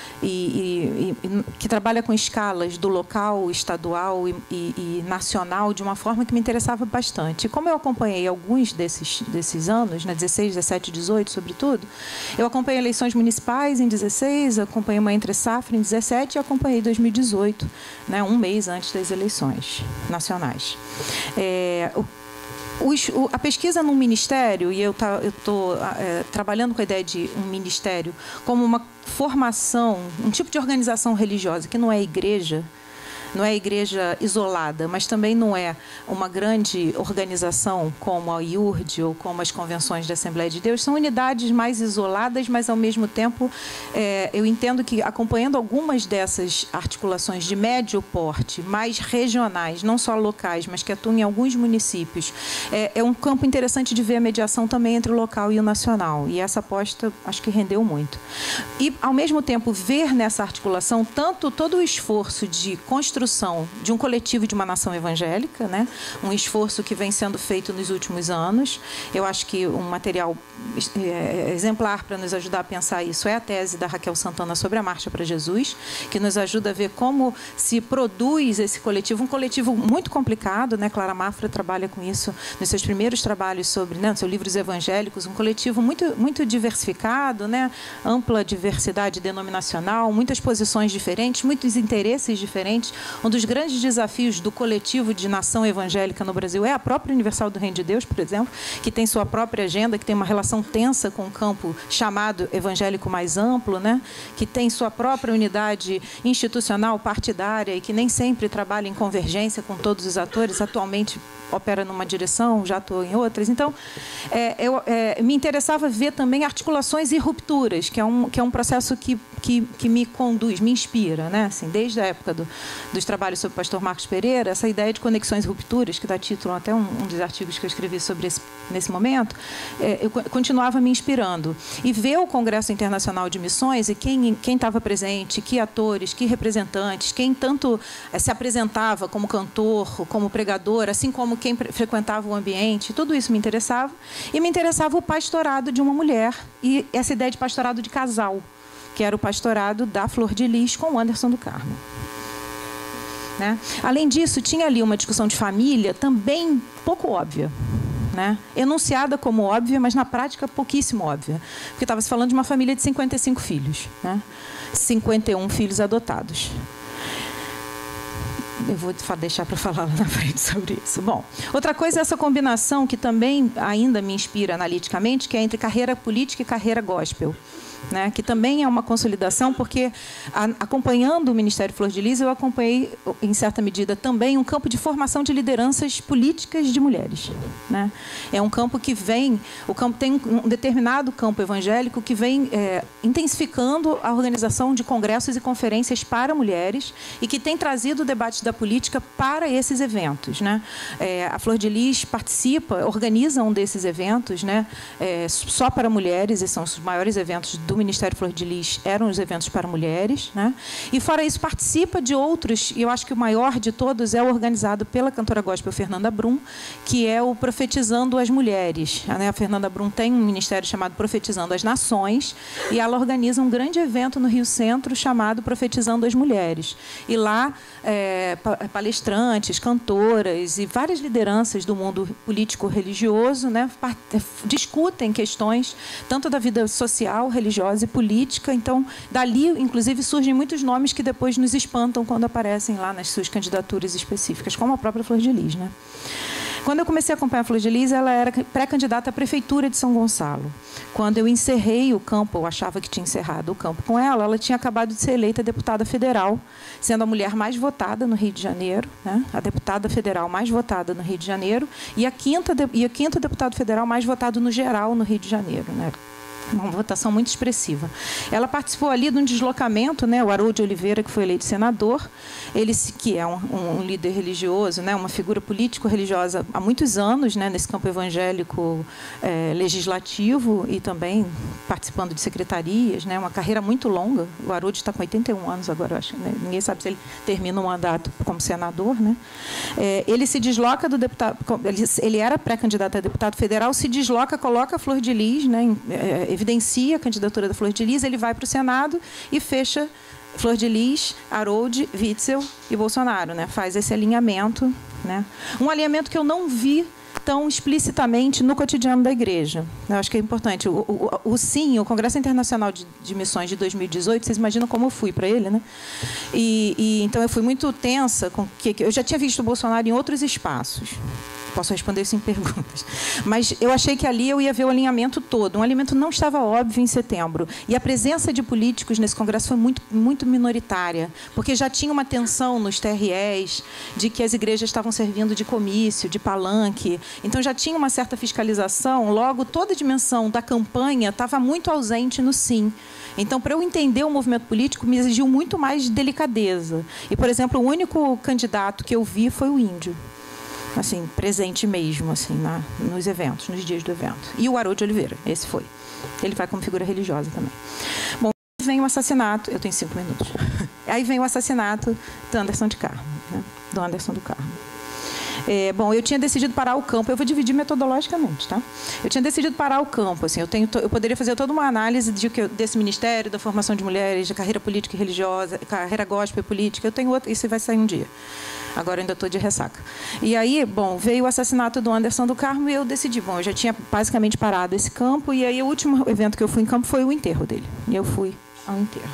que trabalha com escalas do local, estadual e nacional, de uma forma que me interessava bastante. E como eu acompanhei alguns desses anos, né, 16, 17, 18, sobretudo, eu acompanhei eleições municipais em 16, acompanhei uma entre-safra em 17 e acompanhei 2018, né, um mês antes das eleições nacionais. A pesquisa num ministério, e eu estou trabalhando com a ideia de um ministério como uma formação, um tipo de organização religiosa que não é igreja, não é igreja isolada, mas também não é uma grande organização como a IURD ou como as convenções da Assembleia de Deus. São unidades mais isoladas, mas, ao mesmo tempo, eu entendo que, acompanhando algumas dessas articulações de médio porte, mais regionais, não só locais, mas que atuam em alguns municípios, é um campo interessante de ver a mediação também entre o local e o nacional. E essa aposta, acho que rendeu muito. E, ao mesmo tempo, ver nessa articulação tanto todo o esforço de construção de um coletivo de uma nação evangélica, né? Um esforço que vem sendo feito nos últimos anos. Eu acho que um material exemplar para nos ajudar a pensar isso é a tese da Raquel Santana sobre a Marcha para Jesus, que nos ajuda a ver como se produz esse coletivo, um coletivo muito complicado, né? Clara Mafra trabalha com isso nos seus primeiros trabalhos sobre, né, seus livros evangélicos, um coletivo muito diversificado, né? Ampla diversidade denominacional, muitas posições diferentes, muitos interesses diferentes. Um dos grandes desafios do coletivo de nação evangélica no Brasil é a própria Universal do Reino de Deus, por exemplo, que tem sua própria agenda, que tem uma relação tensa com o campo chamado evangélico mais amplo, né? Que tem sua própria unidade institucional, partidária, e que nem sempre trabalha em convergência com todos os atores. Atualmente opera numa direção, já estou em outras. Então, me interessava ver também articulações e rupturas, que é um processo que me conduz, me inspira, né? Assim, desde a época dos trabalhos sobre o pastor Marcos Pereira, essa ideia de conexões e rupturas, que dá título até um dos artigos que eu escrevi sobre nesse momento, eu continuava me inspirando. E ver o Congresso Internacional de Missões e quem estava presente, que atores, que representantes, quem tanto se apresentava como cantor, como pregador, assim como quem frequentava o ambiente, tudo isso me interessava. E me interessava o pastorado de uma mulher e essa ideia de pastorado de casal, que era o pastorado da Flor de Lis com o Anderson do Carmo. Né? Além disso, tinha ali uma discussão de família também pouco óbvia. Né? Enunciada como óbvia, mas na prática pouquíssimo óbvia. Porque estava se falando de uma família de 55 filhos. Né? 51 filhos adotados. Eu vou deixar para falar lá na frente sobre isso. Bom, outra coisa é essa combinação que também ainda me inspira analiticamente, que é entre carreira política e carreira gospel. Né, que também é uma consolidação, porque acompanhando o Ministério Flor de Lis, eu acompanhei, em certa medida, também um campo de formação de lideranças políticas de mulheres. Né? É um campo que vem, tem um determinado campo evangélico que vem intensificando a organização de congressos e conferências para mulheres e que tem trazido o debate da política para esses eventos. Né? A Flor de Lis participa, organiza um desses eventos, né? Só para mulheres, e são os maiores eventos do Ministério Flor de Lis, eram os eventos para mulheres, né? E fora isso participa de outros, e eu acho que o maior de todos é o organizado pela cantora gospel Fernanda Brum, que é o Profetizando as Mulheres. A Fernanda Brum tem um ministério chamado Profetizando as Nações, e ela organiza um grande evento no Rio Centro chamado Profetizando as Mulheres. E lá palestrantes, cantoras e várias lideranças do mundo político-religioso, né, discutem questões tanto da vida social, religiosa e política. Então, dali, inclusive, surgem muitos nomes que depois nos espantam quando aparecem lá nas suas candidaturas específicas, como a própria Flor de Lis. Né? Quando eu comecei a acompanhar a Flor de Lis, ela era pré-candidata à Prefeitura de São Gonçalo. Quando eu encerrei o campo, eu achava que tinha encerrado o campo com ela, ela tinha acabado de ser eleita deputada federal, sendo a mulher mais votada no Rio de Janeiro, né? A deputada federal mais votada no Rio de Janeiro, e a quinta deputado federal mais votado no geral no Rio de Janeiro. Né? Uma votação muito expressiva. Ela participou ali de um deslocamento, né? O Haroldo Oliveira, que foi eleito senador, ele que é um líder religioso, né? Uma figura político-religiosa há muitos anos, né? Nesse campo evangélico legislativo e também participando de secretarias, né? Uma carreira muito longa. O Haroldo está com 81 anos agora, eu acho. Né? Ninguém sabe se ele termina o mandato como senador. Né? Ele se desloca do deputado... Ele era pré-candidato a deputado federal, se desloca, coloca a Flor de Lis, né? Evidencia a candidatura da Flor de Lis, ele vai para o Senado e fecha Flor de Lis, Harold, Witzel e Bolsonaro. Né? Faz esse alinhamento. Né? Um alinhamento que eu não vi tão explicitamente no cotidiano da igreja. Eu acho que é importante. O Congresso Internacional de Missões de 2018, vocês imaginam como eu fui para ele, né? Então eu fui muito tensa, eu já tinha visto o Bolsonaro em outros espaços. Posso responder isso em perguntas. Mas eu achei que ali eu ia ver o alinhamento todo. Um alinhamento não estava óbvio em setembro. E a presença de políticos nesse congresso foi muito minoritária, porque já tinha uma tensão nos TREs de que as igrejas estavam servindo de comício, de palanque. Então já tinha uma certa fiscalização. Logo, toda a dimensão da campanha estava muito ausente no sim. Então, para eu entender o movimento político, me exigiu muito mais delicadeza. E, por exemplo, o único candidato que eu vi foi o índio. Assim, presente mesmo, assim, nos eventos, nos dias do evento. E o Haroldo de Oliveira, esse foi. Ele vai como figura religiosa também. Bom, aí vem o assassinato, eu tenho 5 minutos. Aí vem o assassinato do Anderson de Carmo, né? Do Anderson do Carmo. Bom, eu tinha decidido parar o campo, eu vou dividir metodologicamente, tá? Eu tinha decidido parar o campo, assim, eu poderia fazer toda uma análise desse ministério, da formação de mulheres, da carreira política e religiosa, carreira gospel e política, eu tenho outro, isso vai sair um dia. Agora eu ainda estou de ressaca. E aí, bom, veio o assassinato do Anderson do Carmo e eu decidi, bom, eu já tinha basicamente parado esse campo, e aí o último evento que eu fui em campo foi o enterro dele. E eu fui ao enterro.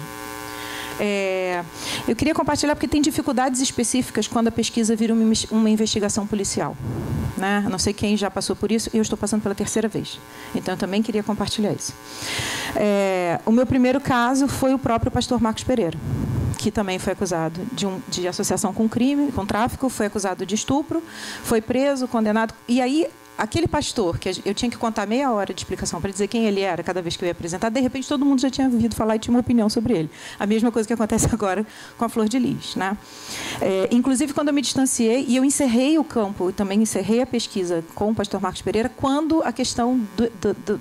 Eu queria compartilhar porque tem dificuldades específicas quando a pesquisa vira uma investigação policial, né? Não sei quem já passou por isso, eu estou passando pela 3ª vez. Então, eu também queria compartilhar isso. O meu primeiro caso foi o próprio pastor Marcos Pereira, que também foi acusado de associação com crime, com tráfico, foi acusado de estupro, foi preso, condenado. E aí, aquele pastor, que eu tinha que contar meia hora de explicação para dizer quem ele era cada vez que eu ia apresentar, de repente todo mundo já tinha ouvido falar e tinha uma opinião sobre ele. A mesma coisa que acontece agora com a Flor de Lis, né? Inclusive, quando eu me distanciei, e eu encerrei o campo, e também encerrei a pesquisa com o pastor Marcos Pereira, quando a questão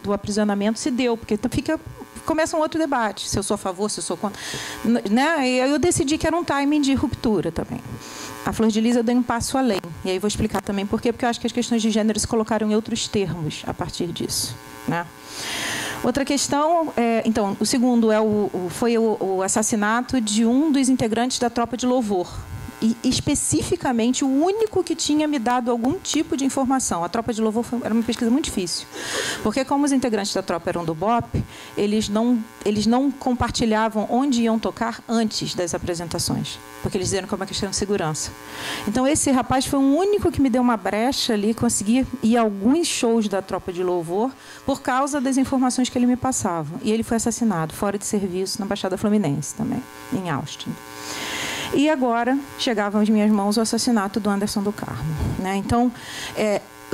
do aprisionamento se deu, porque começa um outro debate, se eu sou a favor, se eu sou contra. Né? E aí eu decidi que era um timing de ruptura também. A Flor de Lis eu dei um passo além. E aí vou explicar também por quê, porque eu acho que as questões de gênero se colocaram em outros termos a partir disso, né? Outra questão, então, o segundo foi o assassinato de um dos integrantes da Tropa de Louvor. E, especificamente, o único que tinha me dado algum tipo de informação. A Tropa de Louvor era uma pesquisa muito difícil. Porque, como os integrantes da tropa eram do BOP, eles não compartilhavam onde iam tocar antes das apresentações. Porque eles diziam que é uma questão de segurança. Então, esse rapaz foi o único que me deu uma brecha ali, consegui ir a alguns shows da Tropa de Louvor por causa das informações que ele me passava. E ele foi assassinado, fora de serviço, na Baixada Fluminense também, em Austin. E agora chegava às minhas mãos o assassinato do Anderson do Carmo, né? Então,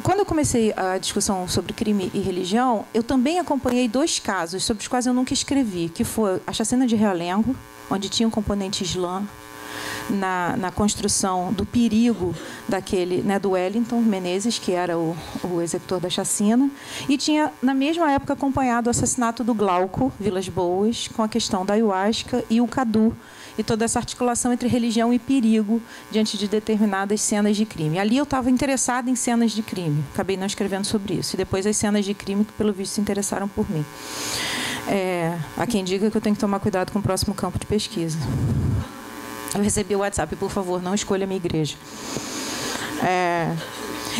quando eu comecei a discussão sobre crime e religião, eu também acompanhei 2 casos sobre os quais eu nunca escrevi, que foi a chacina de Realengo, onde tinha um componente islã na construção do perigo daquele, né, do Wellington Menezes, que era o executor da chacina, e tinha, na mesma época, acompanhado o assassinato do Glauco Vilas Boas, com a questão da ayahuasca e o Cadu, e toda essa articulação entre religião e perigo diante de determinadas cenas de crime. Ali eu estava interessada em cenas de crime, acabei não escrevendo sobre isso. E depois as cenas de crime que, pelo visto, se interessaram por mim. Há quem diga que eu tenho que tomar cuidado com o próximo campo de pesquisa. Eu recebi o WhatsApp, por favor, não escolha a minha igreja.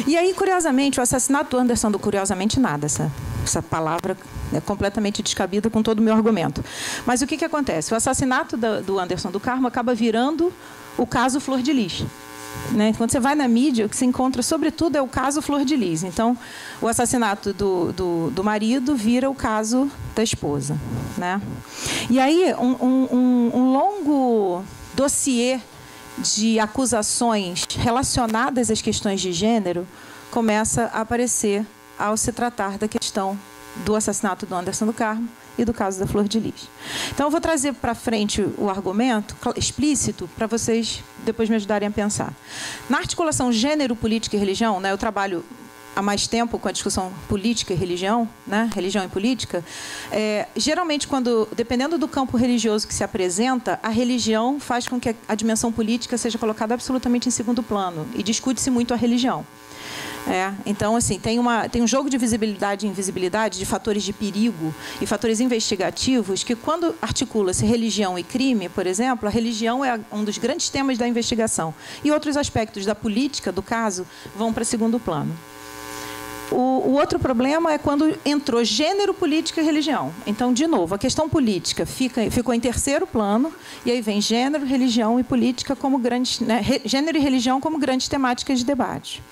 E aí, curiosamente, o assassinato do Anderson do... Curiosamente, nada, essa palavra é completamente descabida com todo o meu argumento. Mas o que acontece? O assassinato do Anderson do Carmo acaba virando o caso Flor de Lis. Né? Quando você vai na mídia, o que se encontra, sobretudo, é o caso Flor de Lis. Então, o assassinato do marido vira o caso da esposa. Né? E aí, um longo dossiê de acusações relacionadas às questões de gênero começa a aparecer ao se tratar da questão do assassinato do Anderson do Carmo e do caso da Flor de Lis. Então, eu vou trazer para frente o argumento explícito para vocês depois me ajudarem a pensar. Na articulação gênero, política e religião, né, eu trabalho há mais tempo com a discussão política e religião, né, religião e política, geralmente, dependendo do campo religioso que se apresenta, a religião faz com que a dimensão política seja colocada absolutamente em segundo plano e discute-se muito a religião. Então, assim, tem um jogo de visibilidade e invisibilidade, de fatores de perigo e fatores investigativos que, quando articula-se religião e crime, por exemplo, a religião é um dos grandes temas da investigação. E outros aspectos da política, do caso, vão para segundo plano. O outro problema é quando entrou gênero, política e religião. Então, de novo, a questão política ficou em terceiro plano, e aí vem gênero, religião e política como grandes, né, gênero e religião como grandes temáticas de debate.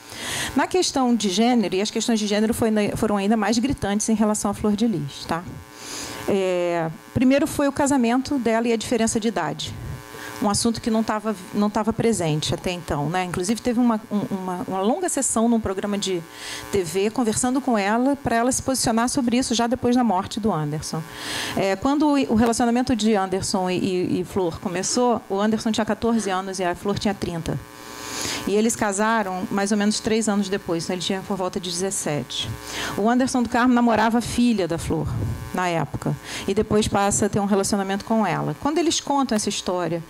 Na questão de gênero, e as questões de gênero foram ainda mais gritantes em relação à Flor de Lis. Tá? Primeiro foi o casamento dela e a diferença de idade. Um assunto que não estava presente até então, né? Inclusive, teve uma longa sessão num programa de TV, conversando com ela, para ela se posicionar sobre isso já depois da morte do Anderson. Quando o relacionamento de Anderson e Flor começou, o Anderson tinha 14 anos e a Flor tinha 30. E eles casaram mais ou menos 3 anos depois, então ele tinha por volta de 17. O Anderson do Carmo namorava a filha da Flor, na época, e depois passa a ter um relacionamento com ela. Quando eles contam essa história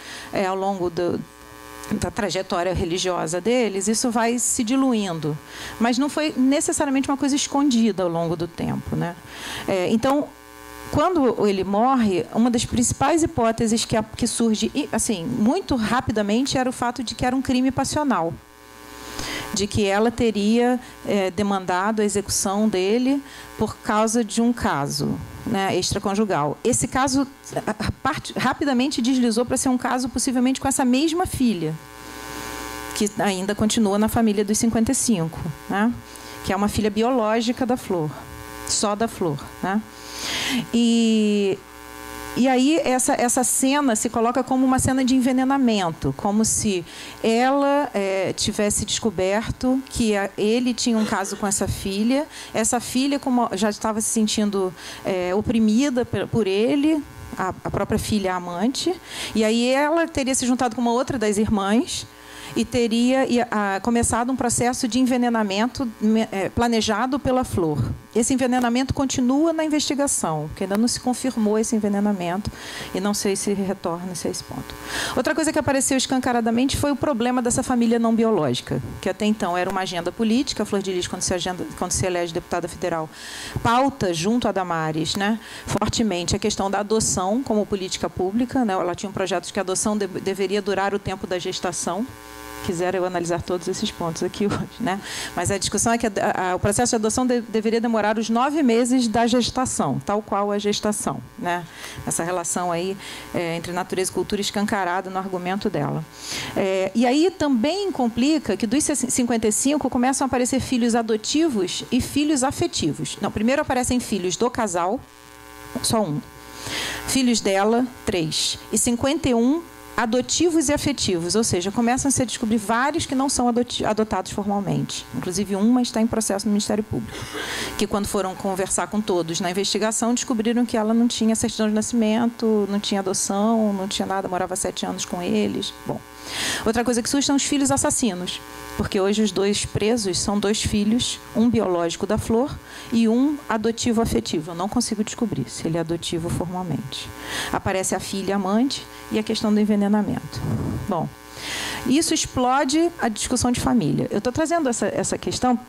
ao longo da trajetória religiosa deles, isso vai se diluindo. Mas não foi necessariamente uma coisa escondida ao longo do tempo, né? Então, quando ele morre, uma das principais hipóteses que surge, assim, muito rapidamente, era o fato de que era um crime passional, de que ela teria demandado a execução dele por causa de um caso, né, extraconjugal. Esse caso rapidamente deslizou para ser um caso possivelmente com essa mesma filha, que ainda continua na família dos 55, né, que é uma filha biológica da Flor, só da Flor, né? E aí essa cena se coloca como uma cena de envenenamento, como se ela tivesse descoberto que ele tinha um caso com essa filha, como já estava se sentindo oprimida por ele, a própria filha amante, e aí ela teria se juntado com uma outra das irmãs e teria começado um processo de envenenamento planejado pela Flor. Esse envenenamento continua na investigação, porque ainda não se confirmou esse envenenamento, e não sei se retorna-se a esse ponto. Outra coisa que apareceu escancaradamente foi o problema dessa família não biológica, que até então era uma agenda política. A Flor de Lis, quando se elege deputada federal, pauta junto a Damares, né, fortemente a questão da adoção como política pública, né? Ela tinha um projeto de que a adoção deveria durar o tempo da gestação. Quiser eu analisar todos esses pontos aqui hoje, né? Mas a discussão é que o processo de adoção deveria demorar os 9 meses da gestação, tal qual a gestação, né? Essa relação aí entre natureza e cultura escancarada no argumento dela. E aí também complica que dos 55 começam a aparecer filhos adotivos e filhos afetivos. Não, primeiro aparecem filhos do casal, só um. Filhos dela, 3. E 51 adotivos e afetivos, ou seja, começam a se descobrir vários que não são adotados formalmente. Inclusive, uma está em processo no Ministério Público, que quando foram conversar com todos na investigação, descobriram que ela não tinha certidão de nascimento, não tinha adoção, não tinha nada, morava 7 anos com eles. Bom, outra coisa que surge são os filhos assassinos, porque hoje os 2 presos são 2 filhos, um biológico da Flor e um adotivo afetivo. Eu não consigo descobrir se ele é adotivo formalmente. Aparece a filha amante e a questão do envenenamento. Bom, isso explode a discussão de família. Eu estou trazendo essa questão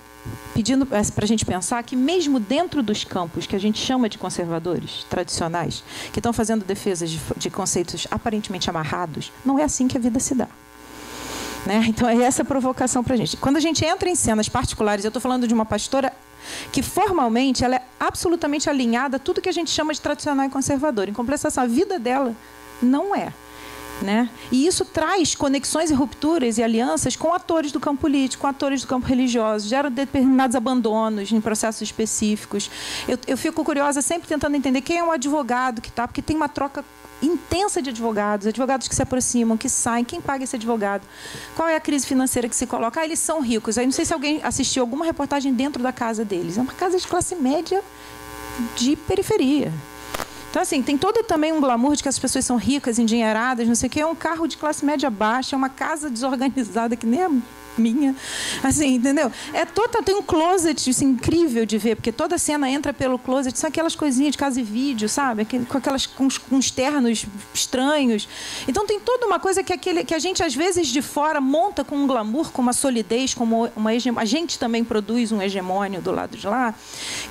pedindo para a gente pensar que mesmo dentro dos campos que a gente chama de conservadores tradicionais, que estão fazendo defesas de conceitos aparentemente amarrados, não é assim que a vida se dá. Né? Então, é essa a provocação para a gente. Quando a gente entra em cenas particulares, eu estou falando de uma pastora que, formalmente, ela é absolutamente alinhada a tudo que a gente chama de tradicional e conservador. Em compensação, a vida dela não é. Né? E isso traz conexões e rupturas e alianças com atores do campo político, com atores do campo religioso, gera determinados abandonos em processos específicos. Eu fico curiosa sempre tentando entender quem é o advogado que está, porque tem uma troca intensa de advogados que se aproximam, que saem, quem paga esse advogado? Qual é a crise financeira que se coloca? Eles são ricos. Aí não sei se alguém assistiu alguma reportagem dentro da casa deles. É uma casa de classe média de periferia. Então, assim, tem todo também um glamour de que as pessoas são ricas, endinheiradas, não sei o quê. É um carro de classe média baixa, é uma casa desorganizada que nem a minha. Assim, entendeu? Tem um closet assim, incrível de ver, porque toda cena entra pelo closet. São aquelas coisinhas de casa e vídeo, sabe? Com uns ternos estranhos. Então, tem toda uma coisa que a gente, às vezes, de fora, monta com um glamour, com uma solidez, como a gente também produz um hegemônio do lado de lá,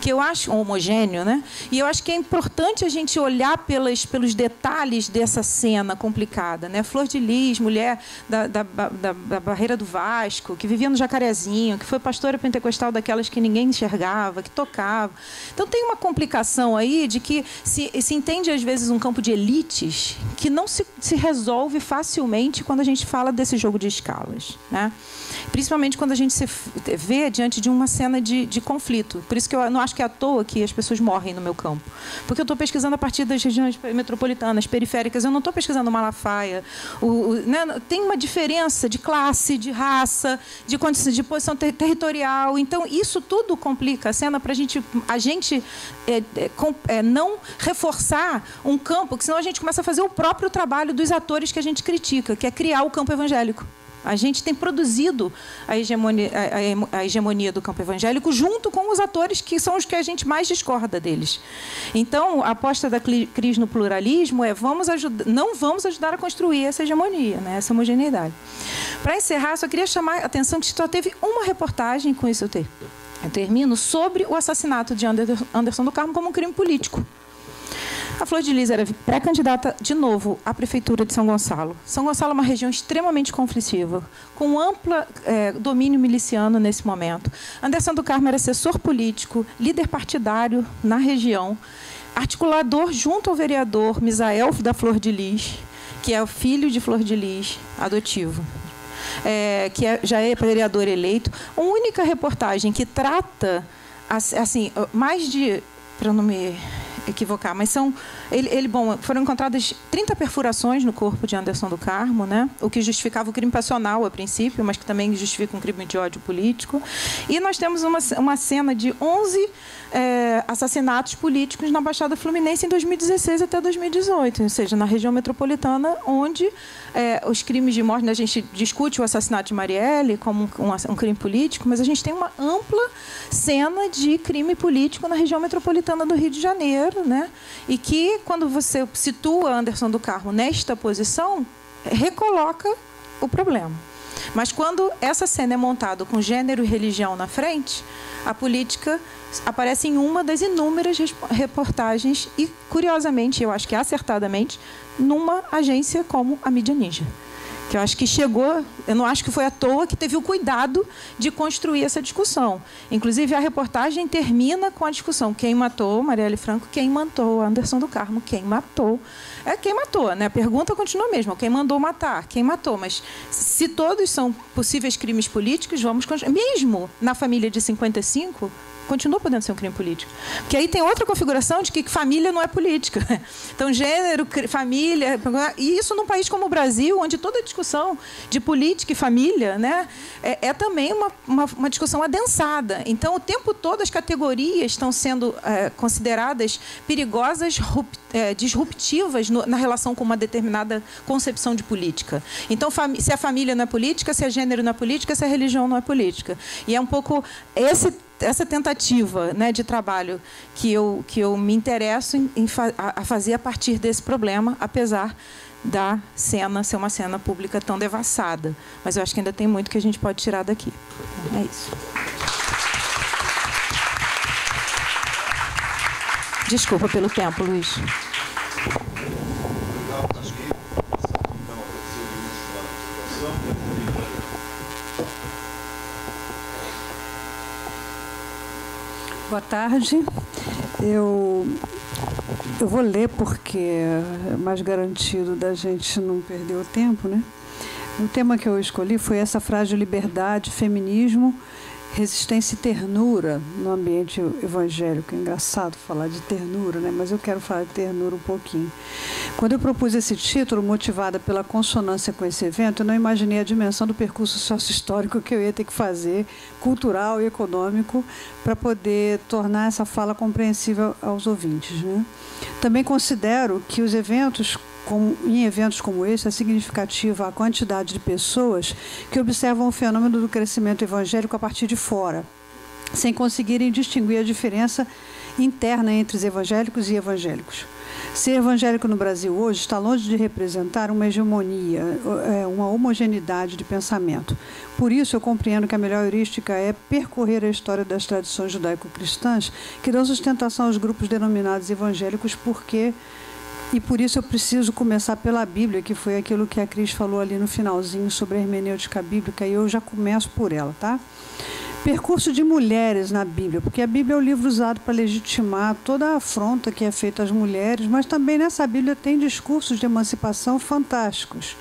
que eu acho homogêneo, né? E eu acho que é importante a gente olhar pelos detalhes dessa cena complicada, né? Flor de Lis, mulher da Barreira do Vasco, Osasco, que vivia no Jacarezinho, que foi pastora pentecostal daquelas que ninguém enxergava, que tocava. Então tem uma complicação aí de que se entende às vezes um campo de elites que não se resolve facilmente quando a gente fala desse jogo de escalas, né? Principalmente quando a gente se vê diante de uma cena de conflito. Por isso que eu não acho que é à toa que as pessoas morrem no meu campo. Porque eu estou pesquisando a partir das regiões metropolitanas, periféricas, eu não estou pesquisando Malafaia. Né? Tem uma diferença de classe, de raça, de condição, de posição territorial. Então, isso tudo complica a cena para a gente não reforçar um campo, porque senão a gente começa a fazer o próprio trabalho dos atores que a gente critica, que é criar o campo evangélico. A gente tem produzido a hegemonia do campo evangélico junto com os atores que são os que a gente mais discorda deles. Então, a aposta da Cris no pluralismo é não vamos ajudar a construir essa hegemonia, né, essa homogeneidade. Para encerrar, só queria chamar a atenção que só teve uma reportagem, com isso eu termino, sobre o assassinato de Anderson do Carmo como um crime político. A Flor de Lis era pré-candidata, de novo, à Prefeitura de São Gonçalo. São Gonçalo é uma região extremamente conflitiva, com amplo domínio miliciano nesse momento. Anderson do Carmo era assessor político, líder partidário na região, articulador junto ao vereador Misael da Flor de Lis, que é o filho de Flor de Lis, adotivo. Já é vereador eleito. A única reportagem que trata, assim, mais de... para não me equivocar, mas foram encontradas 30 perfurações no corpo de Anderson do Carmo, né? O que justificava o crime passional a princípio, mas que também justifica um crime de ódio político. E nós temos uma cena de 11 assassinatos políticos na Baixada Fluminense em 2016 até 2018, ou seja, na região metropolitana, onde os crimes de morte, né, a gente discute o assassinato de Marielle como um crime político, mas a gente tem uma ampla cena de crime político na região metropolitana do Rio de Janeiro, né? E que, quando você situa Anderson do Carmo nesta posição, recoloca o problema. Mas quando essa cena é montada com gênero e religião na frente, a política aparece em uma das inúmeras reportagens e, curiosamente, eu acho que acertadamente, numa agência como a Mídia Ninja. Que eu acho que eu não acho que foi à toa que teve o cuidado de construir essa discussão. Inclusive, a reportagem termina com a discussão: quem matou Marielle Franco, quem matou Anderson do Carmo, quem matou. Quem matou, né? A pergunta continua a mesma: quem mandou matar, quem matou. Mas se todos são possíveis crimes políticos, vamos continuar. Mesmo na família de 55, continua podendo ser um crime político. Porque aí tem outra configuração de que família não é política. Então, gênero, família... E isso num país como o Brasil, onde toda discussão de política e família, né, é também uma discussão adensada. Então, o tempo todo as categorias estão sendo consideradas perigosas, disruptivas na relação com uma determinada concepção de política. Então, se a família não é política, se a gênero não é política, se a religião não é política. E é um pouco essa tentativa, né, de trabalho que eu me interesso a fazer a partir desse problema, apesar da cena ser uma cena pública tão devassada. Mas eu acho que ainda tem muito que a gente pode tirar daqui. É isso. Desculpa pelo tempo, Luiz. Boa tarde. Eu vou ler porque é mais garantido da gente não perder o tempo, né? O tema que eu escolhi foi essa frase de liberdade, feminismo, resistência e ternura no ambiente evangélico. É engraçado falar de ternura, né? Mas eu quero falar de ternura um pouquinho. Quando eu propus esse título, motivada pela consonância com esse evento, eu não imaginei a dimensão do percurso sócio-histórico que eu ia ter que fazer, cultural e econômico, para poder tornar essa fala compreensível aos ouvintes, né? Também considero que em eventos como esse, é significativa a quantidade de pessoas que observam o fenômeno do crescimento evangélico a partir de fora, sem conseguirem distinguir a diferença interna entre os evangélicos e evangélicos. Ser evangélico no Brasil hoje está longe de representar uma hegemonia, uma homogeneidade de pensamento. Por isso, eu compreendo que a melhor heurística é percorrer a história das tradições judaico-cristãs que dão sustentação aos grupos denominados evangélicos, porque E por isso eu preciso começar pela Bíblia, que foi aquilo que a Cris falou ali no finalzinho sobre a hermenêutica bíblica, e eu já começo por ela, tá? Percurso de mulheres na Bíblia, porque a Bíblia é o livro usado para legitimar toda a afronta que é feita às mulheres, mas também nessa Bíblia tem discursos de emancipação fantásticos.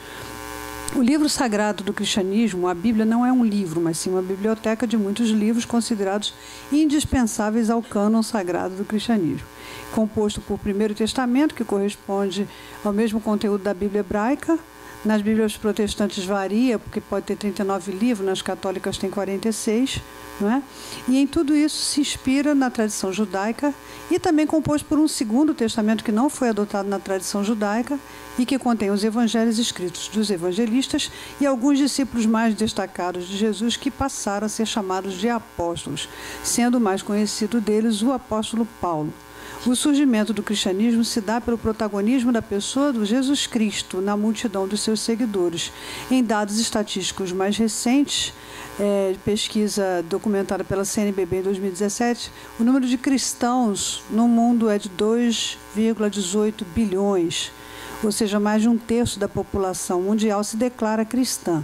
O livro sagrado do cristianismo, a Bíblia, não é um livro, mas sim uma biblioteca de muitos livros considerados indispensáveis ao cânon sagrado do cristianismo. Composto por Primeiro Testamento, que corresponde ao mesmo conteúdo da Bíblia hebraica. Nas Bíblias protestantes varia, porque pode ter 39 livros, nas católicas tem 46, não é? E em tudo isso se inspira na tradição judaica e também composto por um Segundo Testamento que não foi adotado na tradição judaica e que contém os evangelhos escritos dos evangelistas e alguns discípulos mais destacados de Jesus que passaram a ser chamados de apóstolos, sendo o mais conhecido deles o apóstolo Paulo. O surgimento do cristianismo se dá pelo protagonismo da pessoa do Jesus Cristo na multidão dos seus seguidores. Em dados estatísticos mais recentes, pesquisa documentada pela CNBB em 2017, o número de cristãos no mundo é de 2,18 bilhões, ou seja, mais de um terço da população mundial se declara cristã.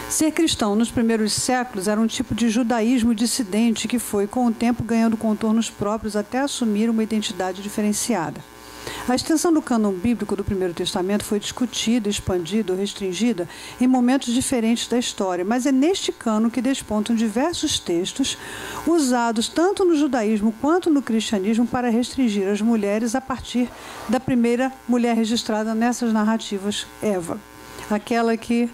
Ser cristão nos primeiros séculos era um tipo de judaísmo dissidente que foi, com o tempo, ganhando contornos próprios até assumir uma identidade diferenciada. A extensão do cânon bíblico do Primeiro Testamento foi discutida, expandida ou restringida em momentos diferentes da história, mas é neste cânon que despontam diversos textos usados tanto no judaísmo quanto no cristianismo para restringir as mulheres a partir da primeira mulher registrada nessas narrativas, Eva, aquela que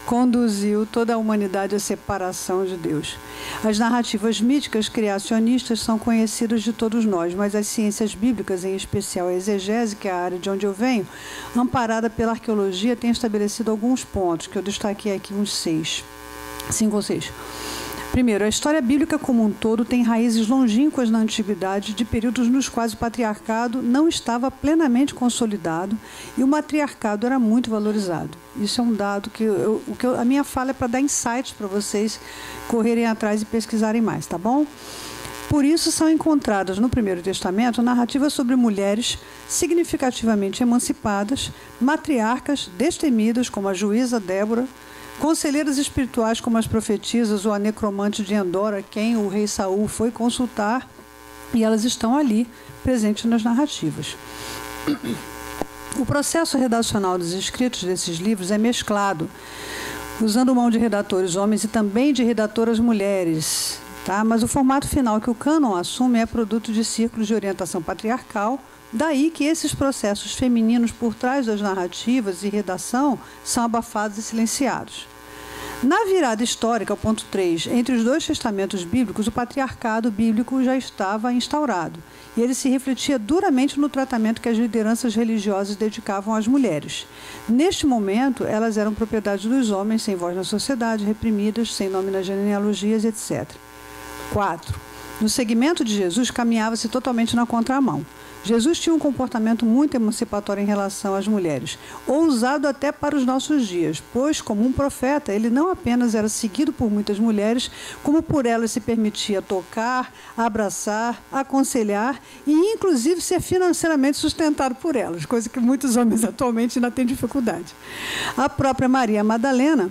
conduziu toda a humanidade à separação de Deus. As narrativas míticas criacionistas são conhecidas de todos nós, mas as ciências bíblicas, em especial a exegese, que é a área de onde eu venho, amparada pela arqueologia, tem estabelecido alguns pontos, que eu destaquei aqui uns 5 ou 6. Primeiro, a história bíblica como um todo tem raízes longínquas na antiguidade, de períodos nos quais o patriarcado não estava plenamente consolidado e o matriarcado era muito valorizado. Isso é um dado que a minha fala é para dar insights para vocês correrem atrás e pesquisarem mais, tá bom? Por isso são encontradas no Primeiro Testamento narrativas sobre mulheres significativamente emancipadas, matriarcas destemidas como a juíza Débora, conselheiras espirituais como as profetisas ou a necromante de Endor, quem o rei Saul foi consultar, e elas estão ali, presentes nas narrativas. O processo redacional dos escritos desses livros é mesclado, usando mão de redatores homens e também de redatoras mulheres, tá? Mas o formato final que o cânon assume é produto de círculos de orientação patriarcal. Daí que esses processos femininos por trás das narrativas e redação são abafados e silenciados. Na virada histórica, o ponto 3, entre os dois testamentos bíblicos, o patriarcado bíblico já estava instaurado. E ele se refletia duramente no tratamento que as lideranças religiosas dedicavam às mulheres. Neste momento, elas eram propriedade dos homens, sem voz na sociedade, reprimidas, sem nome nas genealogias, etc. 4. No segmento de Jesus, caminhava-se totalmente na contramão. Jesus tinha um comportamento muito emancipatório em relação às mulheres, ousado até para os nossos dias, pois, como um profeta, ele não apenas era seguido por muitas mulheres, como por elas se permitia tocar, abraçar, aconselhar e, inclusive, ser financeiramente sustentado por elas, coisa que muitos homens atualmente ainda têm dificuldade. A própria Maria Madalena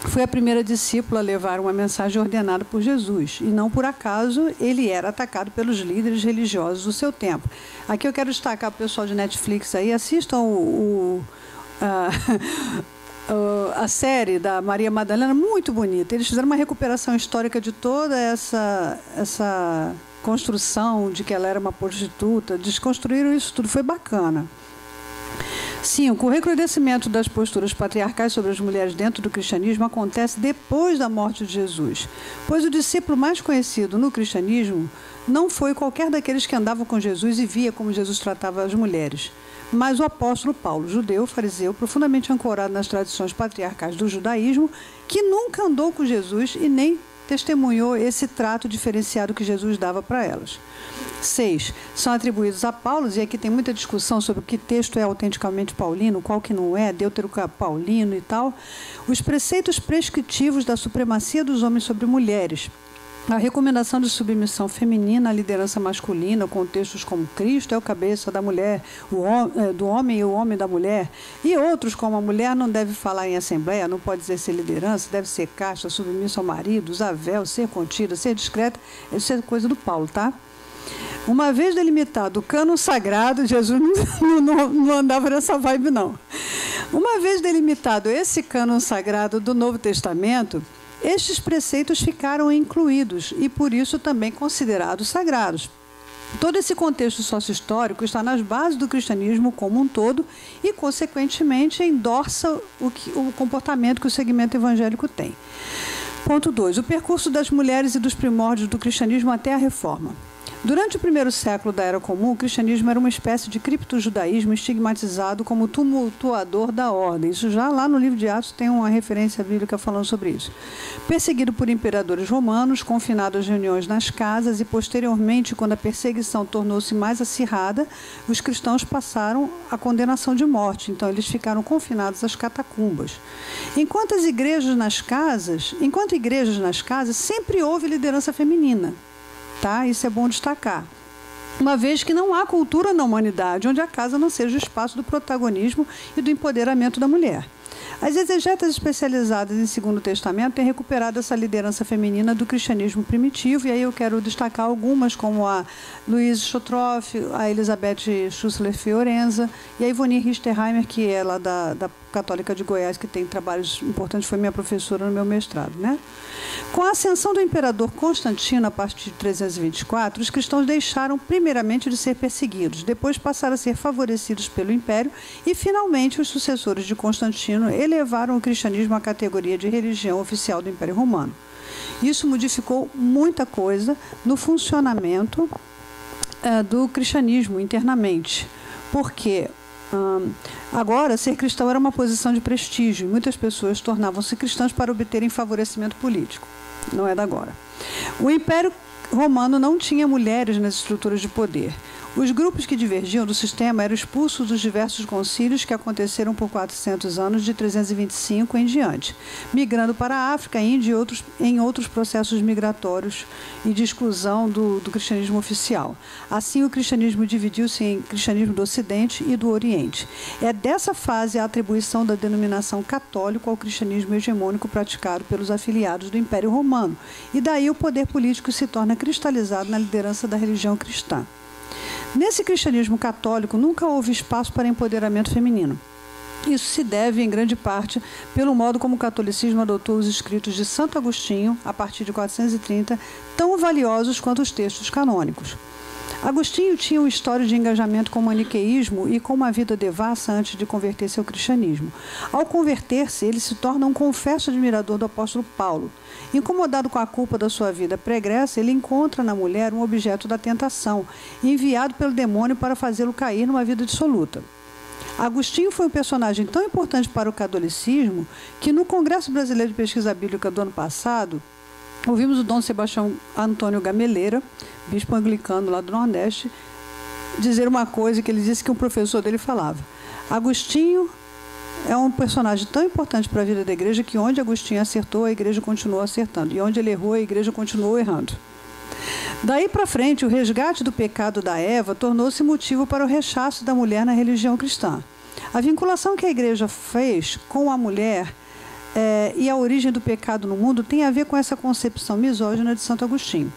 foi a primeira discípula a levar uma mensagem ordenada por Jesus. E não por acaso ele era atacado pelos líderes religiosos do seu tempo. Aqui eu quero destacar o pessoal de Netflix aí, assistam a série da Maria Madalena, muito bonita. Eles fizeram uma recuperação histórica de toda essa construção de que ela era uma prostituta, desconstruíram isso tudo, foi bacana. 5. O recrudescimento das posturas patriarcais sobre as mulheres dentro do cristianismo acontece depois da morte de Jesus, pois o discípulo mais conhecido no cristianismo não foi qualquer daqueles que andavam com Jesus e via como Jesus tratava as mulheres, mas o apóstolo Paulo, judeu, fariseu, profundamente ancorado nas tradições patriarcais do judaísmo, que nunca andou com Jesus e nem testemunhou esse trato diferenciado que Jesus dava para elas. 6. São atribuídos a Paulo, e aqui tem muita discussão sobre o que texto é autenticamente paulino, qual que não é, deuteropaulino e tal, os preceitos prescritivos da supremacia dos homens sobre mulheres, A recomendação de submissão feminina à liderança masculina, com textos como Cristo é o cabeça da mulher, do homem e o homem da mulher, e outros como a mulher não deve falar em assembleia, não pode exercer liderança, deve ser casta, submissa ao marido, usar véu, ser contida, ser discreta, isso é coisa do Paulo, tá? Uma vez delimitado o cânon sagrado, Jesus não andava nessa vibe, não. Uma vez delimitado esse cânon sagrado do Novo Testamento, estes preceitos ficaram incluídos e, por isso, também considerados sagrados. Todo esse contexto sócio-histórico está nas bases do cristianismo como um todo e, consequentemente, endorça o comportamento que o segmento evangélico tem. Ponto 2. O percurso das mulheres e dos primórdios do cristianismo até a Reforma. Durante o primeiro século da Era Comum, o cristianismo era uma espécie de criptojudaísmo estigmatizado como tumultuador da ordem. Isso já lá no livro de Atos tem uma referência bíblica falando sobre isso. Perseguido por imperadores romanos, confinado às reuniões nas casas e, posteriormente, quando a perseguição tornou-se mais acirrada, os cristãos passaram à condenação de morte. Então, eles ficaram confinados às catacumbas. Enquanto igrejas nas casas, sempre houve liderança feminina. Tá? Isso é bom destacar. Uma vez que não há cultura na humanidade onde a casa não seja o espaço do protagonismo e do empoderamento da mulher. As exegetas especializadas em Segundo Testamento têm recuperado essa liderança feminina do cristianismo primitivo, e aí eu quero destacar algumas, como a Louise Schotroff, a Elizabeth Schussler-Fiorenza e a Ivone Richterheimer, que é lá da Católica de Goiás, que tem trabalhos importantes, foi minha professora no meu mestrado, né? Com a ascensão do imperador Constantino, a partir de 324, os cristãos deixaram primeiramente de ser perseguidos, depois passaram a ser favorecidos pelo império e, finalmente, os sucessores de Constantino elevaram o cristianismo à categoria de religião oficial do Império Romano. Isso modificou muita coisa no funcionamento do cristianismo internamente, porque agora, ser cristão era uma posição de prestígio e muitas pessoas tornavam-se cristãs para obterem favorecimento político. Não é da agora. O Império Romano não tinha mulheres nas estruturas de poder. Os grupos que divergiam do sistema eram expulsos dos diversos concílios que aconteceram por 400 anos, de 325 em diante, migrando para a África, Índia e em outros processos migratórios e de exclusão do cristianismo oficial. Assim, o cristianismo dividiu-se em cristianismo do Ocidente e do Oriente. É dessa fase a atribuição da denominação católico ao cristianismo hegemônico praticado pelos afiliados do Império Romano, e daí o poder político se torna cristalizado na liderança da religião cristã. Nesse cristianismo católico, nunca houve espaço para empoderamento feminino. Isso se deve, em grande parte, pelo modo como o catolicismo adotou os escritos de Santo Agostinho, a partir de 430, tão valiosos quanto os textos canônicos. Agostinho tinha um histórico de engajamento com o maniqueísmo e com uma vida devassa antes de converter-se ao cristianismo. Ao converter-se, ele se torna um confesso admirador do apóstolo Paulo. Incomodado com a culpa da sua vida pregressa, ele encontra na mulher um objeto da tentação, enviado pelo demônio para fazê-lo cair numa vida dissoluta. Agostinho foi um personagem tão importante para o catolicismo que, no Congresso Brasileiro de Pesquisa Bíblica do ano passado, ouvimos o Dom Sebastião Antônio Gameleira, bispo anglicano lá do Nordeste, dizer uma coisa que ele disse que um professor dele falava. Agostinho é um personagem tão importante para a vida da igreja que onde Agostinho acertou, a igreja continuou acertando. E onde ele errou, a igreja continuou errando. Daí para frente, o resgate do pecado da Eva tornou-se motivo para o rechaço da mulher na religião cristã. A vinculação que a igreja fez com a mulher e a origem do pecado no mundo tem a ver com essa concepção misógina de Santo Agostinho.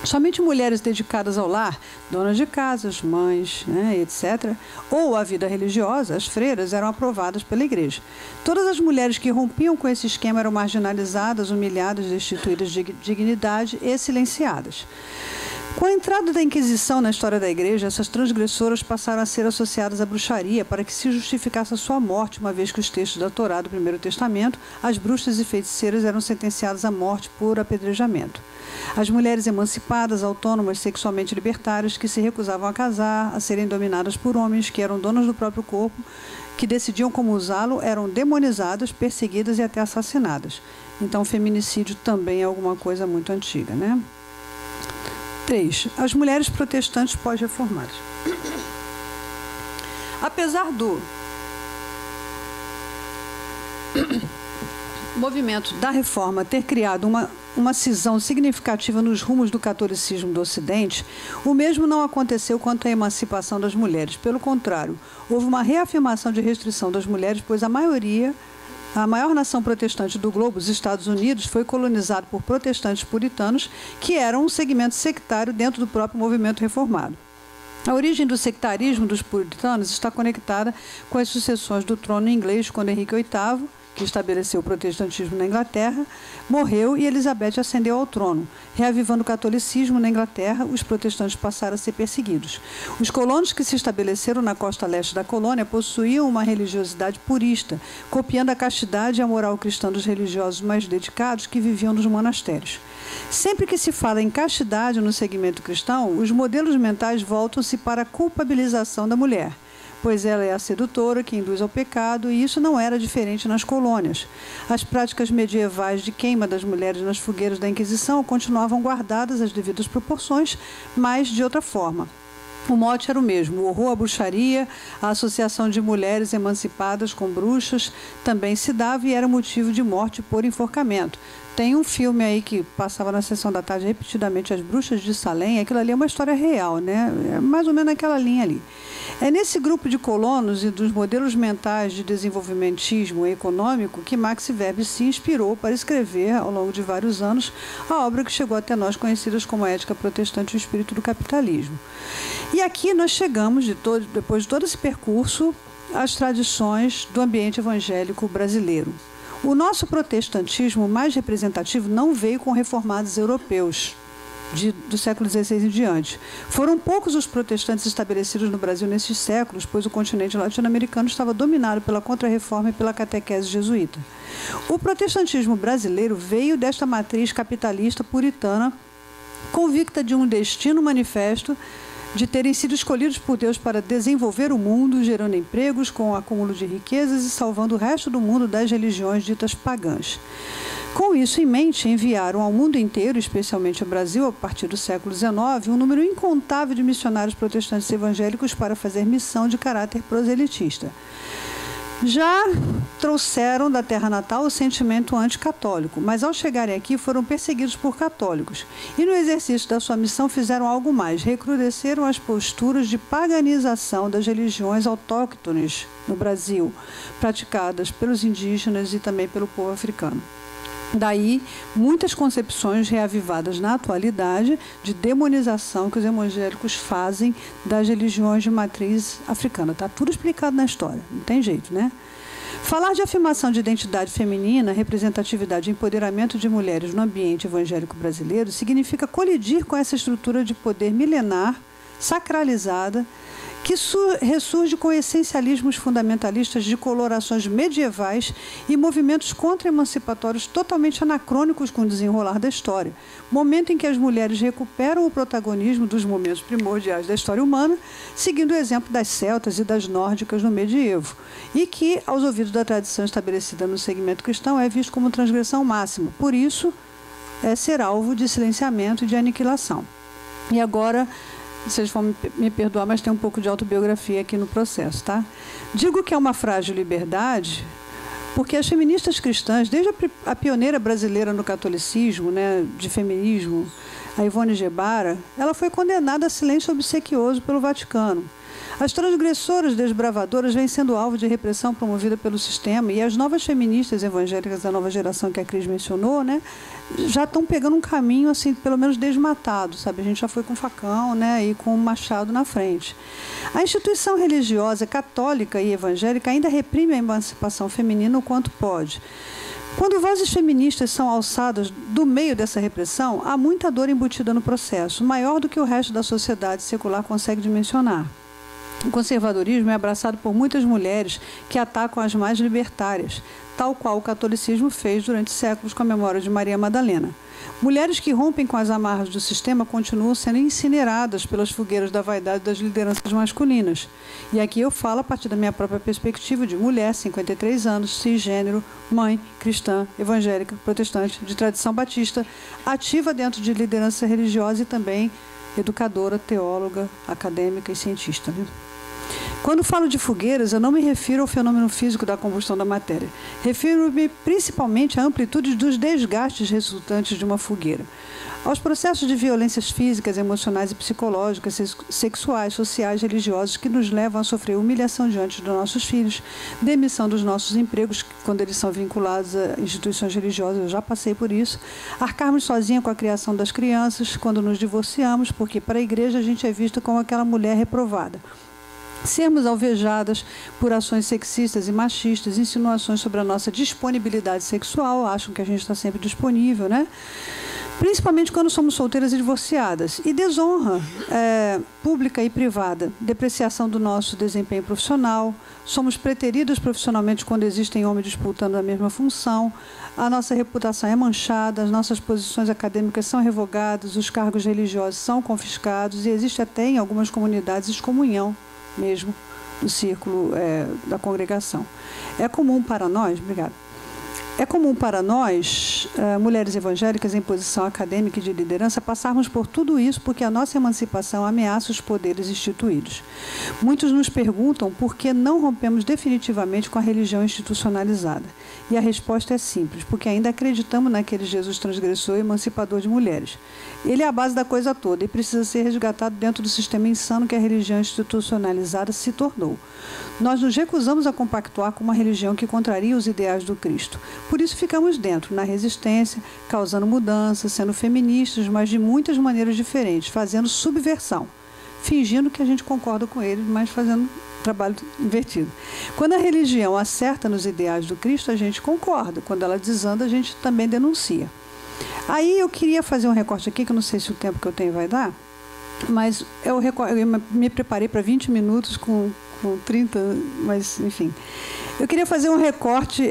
Somente mulheres dedicadas ao lar, donas de casas, mães, etc., ou à vida religiosa, as freiras, eram aprovadas pela igreja. Todas as mulheres que rompiam com esse esquema eram marginalizadas, humilhadas, destituídas de dignidade e silenciadas. Com a entrada da Inquisição na história da igreja, essas transgressoras passaram a ser associadas à bruxaria para que se justificasse a sua morte, uma vez que os textos da Torá do Primeiro Testamento, as bruxas e feiticeiras eram sentenciadas à morte por apedrejamento. As mulheres emancipadas, autônomas, sexualmente libertárias, que se recusavam a casar, a serem dominadas por homens que eram donos do próprio corpo, que decidiam como usá-lo, eram demonizadas, perseguidas e até assassinadas. Então, o feminicídio também é alguma coisa muito antiga, né? 3. As mulheres protestantes pós-reformadas. movimento da reforma ter criado uma cisão significativa nos rumos do catolicismo do Ocidente, o mesmo não aconteceu quanto à emancipação das mulheres. Pelo contrário, houve uma reafirmação de restrição das mulheres, pois a maior nação protestante do globo, os Estados Unidos, foi colonizado por protestantes puritanos, que eram um segmento sectário dentro do próprio movimento reformado. A origem do sectarismo dos puritanos está conectada com as sucessões do trono inglês, quando Henrique VIII, que estabeleceu o protestantismo na Inglaterra, morreu e Elizabeth ascendeu ao trono. Reavivando o catolicismo na Inglaterra, os protestantes passaram a ser perseguidos. Os colonos que se estabeleceram na costa leste da colônia possuíam uma religiosidade purista, copiando a castidade e a moral cristã dos religiosos mais dedicados que viviam nos monastérios. Sempre que se fala em castidade no segmento cristão, os modelos mentais voltam-se para a culpabilização da mulher, pois ela é a sedutora que induz ao pecado, e isso não era diferente nas colônias. As práticas medievais de queima das mulheres nas fogueiras da Inquisição continuavam guardadas às devidas proporções, mas de outra forma. O mote era o mesmo: o horror à bruxaria, a associação de mulheres emancipadas com bruxas também se dava e era motivo de morte por enforcamento. Tem um filme aí que passava na sessão da tarde repetidamente, As Bruxas de Salem. Aquilo ali é uma história real, né? É mais ou menos naquela linha ali. É nesse grupo de colonos e dos modelos mentais de desenvolvimentismo econômico que Max Weber se inspirou para escrever, ao longo de vários anos, a obra que chegou até nós, conhecidas como A Ética Protestante e o Espírito do Capitalismo. E aqui nós chegamos, depois de todo esse percurso, às tradições do ambiente evangélico brasileiro. O nosso protestantismo mais representativo não veio com reformados europeus do século XVI em diante. Foram poucos os protestantes estabelecidos no Brasil nesses séculos, pois o continente latino-americano estava dominado pela Contra-Reforma e pela catequese jesuíta. O protestantismo brasileiro veio desta matriz capitalista puritana, convicta de um destino manifesto, de terem sido escolhidos por Deus para desenvolver o mundo, gerando empregos com o acúmulo de riquezas e salvando o resto do mundo das religiões ditas pagãs. Com isso em mente, enviaram ao mundo inteiro, especialmente ao Brasil, a partir do século XIX, um número incontável de missionários protestantes evangélicos para fazer missão de caráter proselitista. Já trouxeram da terra natal o sentimento anticatólico, mas ao chegarem aqui foram perseguidos por católicos. E no exercício da sua missão fizeram algo mais: recrudesceram as posturas de paganização das religiões autóctones no Brasil, praticadas pelos indígenas e também pelo povo africano. Daí, muitas concepções reavivadas na atualidade de demonização que os evangélicos fazem das religiões de matriz africana. Está tudo explicado na história, não tem jeito, né? Falar de afirmação de identidade feminina, representatividade e empoderamento de mulheres no ambiente evangélico brasileiro significa colidir com essa estrutura de poder milenar, sacralizada, que ressurge com essencialismos fundamentalistas de colorações medievais e movimentos contra-emancipatórios totalmente anacrônicos com o desenrolar da história. Momento em que as mulheres recuperam o protagonismo dos momentos primordiais da história humana, seguindo o exemplo das celtas e das nórdicas no medievo, e que, aos ouvidos da tradição estabelecida no segmento cristão, é visto como transgressão máxima. Por isso, é ser alvo de silenciamento e de aniquilação. E agora, vocês vão me perdoar, mas tem um pouco de autobiografia aqui no processo, tá? Digo que é uma frágil liberdade porque as feministas cristãs, desde a pioneira brasileira no catolicismo, né, de feminismo, a Ivone Gebara, ela foi condenada a silêncio obsequioso pelo Vaticano. As transgressoras desbravadoras vêm sendo alvo de repressão promovida pelo sistema, e as novas feministas evangélicas da nova geração que a Cris mencionou, né, já estão pegando um caminho, assim, pelo menos desmatado, sabe? A gente já foi com facão, né, e com um machado na frente. A instituição religiosa católica e evangélica ainda reprime a emancipação feminina o quanto pode. Quando vozes feministas são alçadas do meio dessa repressão, há muita dor embutida no processo, maior do que o resto da sociedade secular consegue dimensionar. O conservadorismo é abraçado por muitas mulheres que atacam as mais libertárias, tal qual o catolicismo fez durante séculos com a memória de Maria Madalena. Mulheres que rompem com as amarras do sistema continuam sendo incineradas pelas fogueiras da vaidade das lideranças masculinas. E aqui eu falo a partir da minha própria perspectiva de mulher, 53 anos, cisgênero, mãe, cristã, evangélica, protestante, de tradição batista, ativa dentro de liderança religiosa e também educadora, teóloga, acadêmica e cientista, né? Quando falo de fogueiras, eu não me refiro ao fenômeno físico da combustão da matéria. Refiro-me principalmente à amplitude dos desgastes resultantes de uma fogueira, aos processos de violências físicas, emocionais e psicológicas, sexuais, sociais, religiosas, que nos levam a sofrer humilhação diante dos nossos filhos, demissão dos nossos empregos, quando eles são vinculados a instituições religiosas, eu já passei por isso, arcarmos sozinhos com a criação das crianças, quando nos divorciamos, porque para a igreja a gente é visto como aquela mulher reprovada. Sermos alvejadas por ações sexistas e machistas, insinuações sobre a nossa disponibilidade sexual, acham que a gente está sempre disponível, né? Principalmente quando somos solteiras e divorciadas. E desonra pública e privada, depreciação do nosso desempenho profissional, somos preteridas profissionalmente quando existem homens disputando a mesma função, a nossa reputação é manchada, as nossas posições acadêmicas são revogadas, os cargos religiosos são confiscados e existe até em algumas comunidades excomunhão mesmo no círculo da congregação. É comum para nós, mulheres evangélicas em posição acadêmica e de liderança, passarmos por tudo isso porque a nossa emancipação ameaça os poderes instituídos. Muitos nos perguntam por que não rompemos definitivamente com a religião institucionalizada. E a resposta é simples, porque ainda acreditamos naquele Jesus transgressor e emancipador de mulheres. Ele é a base da coisa toda e precisa ser resgatado dentro do sistema insano que a religião institucionalizada se tornou. Nós nos recusamos a compactuar com uma religião que contraria os ideais do Cristo. Por isso ficamos dentro, na resistência, causando mudanças, sendo feministas, mas de muitas maneiras diferentes, fazendo subversão, fingindo que a gente concorda com eles, mas fazendo trabalho invertido. Quando a religião acerta nos ideais do Cristo, a gente concorda. Quando ela desanda, a gente também denuncia. Aí eu queria fazer um recorte aqui, que eu não sei se o tempo que eu tenho vai dar, mas eu me preparei para 20 minutos com 30, mas enfim. Eu queria fazer um recorte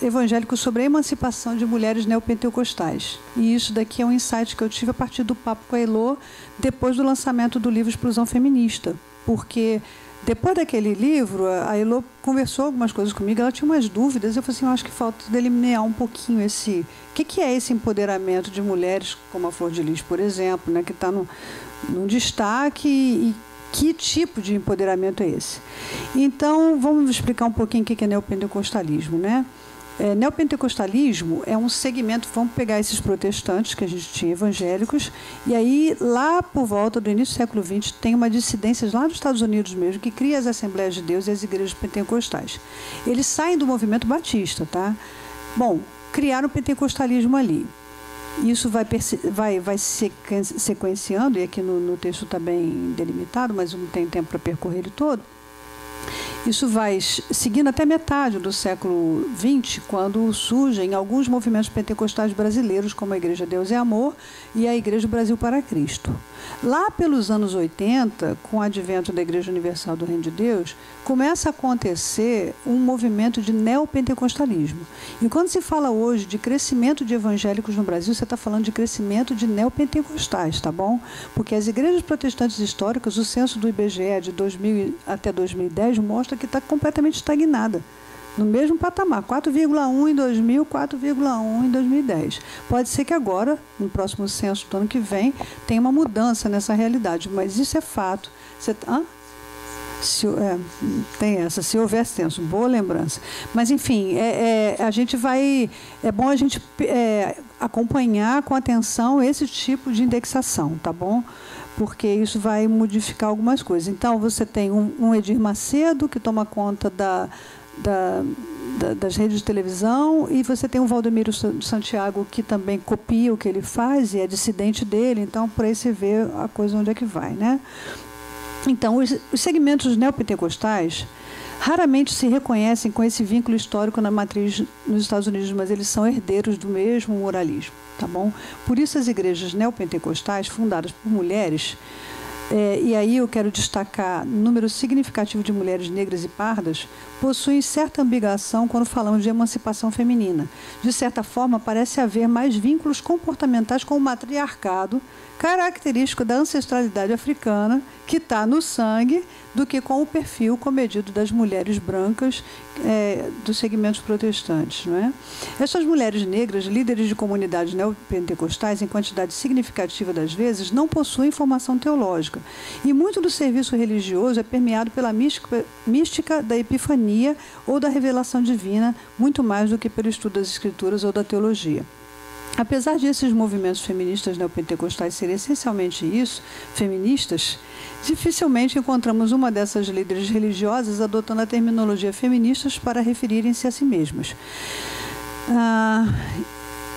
evangélico sobre a emancipação de mulheres neopentecostais. E isso daqui é um insight que eu tive a partir do papo com a Elô, depois do lançamento do livro Explosão Feminista. Porque depois daquele livro, a Elô conversou algumas coisas comigo, ela tinha umas dúvidas, eu falei assim, eu acho que falta delinear um pouquinho esse... O que é esse empoderamento de mulheres, como a Flor de Lis, por exemplo, né, que está num destaque e que tipo de empoderamento é esse? Então, vamos explicar um pouquinho o que é neopentecostalismo, né? Neopentecostalismo é um segmento, vamos pegar esses protestantes que a gente tinha, evangélicos, e aí, lá por volta do início do século XX, tem uma dissidência lá nos Estados Unidos mesmo, que cria as Assembleias de Deus e as igrejas pentecostais. Eles saem do movimento batista, tá? Bom, criaram o pentecostalismo ali. Isso vai sequenciando, e aqui no texto está bem delimitado, mas não tem tempo para percorrer ele todo. Isso vai seguindo até metade do século XX, quando surgem alguns movimentos pentecostais brasileiros, como a Igreja Deus é Amor e a Igreja Brasil para Cristo. Lá pelos anos 80, com o advento da Igreja Universal do Reino de Deus, começa a acontecer um movimento de neopentecostalismo. E quando se fala hoje de crescimento de evangélicos no Brasil, você está falando de crescimento de neopentecostais, tá bom? Porque as igrejas protestantes históricas, o censo do IBGE de 2000 até 2010 mostra que está completamente estagnada. No mesmo patamar, 4,1 em 2000, 4,1 em 2010. Pode ser que agora, no próximo censo do ano que vem, tenha uma mudança nessa realidade, mas isso é fato. Tem essa, se houver censo, boa lembrança. Mas, enfim, a gente vai... É bom a gente acompanhar com atenção esse tipo de indexação, tá bom? Porque isso vai modificar algumas coisas. Então, você tem um Edir Macedo, que toma conta das redes de televisão, e você tem o Valdemiro Santiago, que também copia o que ele faz e é dissidente dele. Então, por aí você vê a coisa onde é que vai, né? Então, os segmentos neopentecostais raramente se reconhecem com esse vínculo histórico na matriz nos Estados Unidos, mas eles são herdeiros do mesmo moralismo, tá bom? Por isso as igrejas neopentecostais, fundadas por mulheres, e aí eu quero destacar número significativo de mulheres negras e pardas, possuem certa ambigação quando falamos de emancipação feminina. De certa forma, parece haver mais vínculos comportamentais com o matriarcado, característico da ancestralidade africana, que está no sangue, do que com o perfil comedido das mulheres brancas dos segmentos protestantes, não é? Essas mulheres negras, líderes de comunidades neopentecostais, em quantidade significativa das vezes, não possuem formação teológica, prática. E muito do serviço religioso é permeado pela mística da epifania ou da revelação divina, muito mais do que pelo estudo das escrituras ou da teologia. Apesar de esses movimentos feministas neopentecostais serem essencialmente isso, feministas, dificilmente encontramos uma dessas líderes religiosas adotando a terminologia feministas para referirem-se a si mesmas.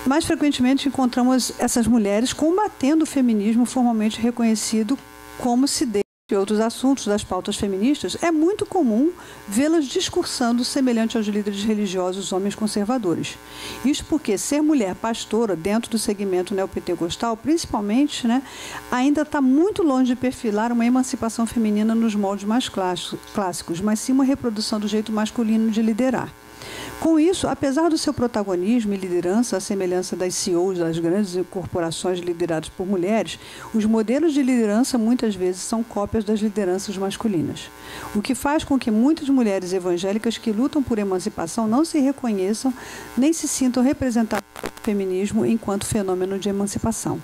Mais frequentemente encontramos essas mulheres combatendo o feminismo formalmente reconhecido como se dê e outros assuntos das pautas feministas. É muito comum vê-las discursando semelhante aos líderes religiosos homens conservadores. Isso porque ser mulher pastora dentro do segmento neopentecostal, principalmente, ainda está muito longe de perfilar uma emancipação feminina nos moldes mais clássicos, mas sim uma reprodução do jeito masculino de liderar. Com isso, apesar do seu protagonismo e liderança, à semelhança das CEOs das grandes corporações lideradas por mulheres, os modelos de liderança muitas vezes são cópias das lideranças masculinas. O que faz com que muitas mulheres evangélicas que lutam por emancipação não se reconheçam nem se sintam representadas pelo feminismo enquanto fenômeno de emancipação.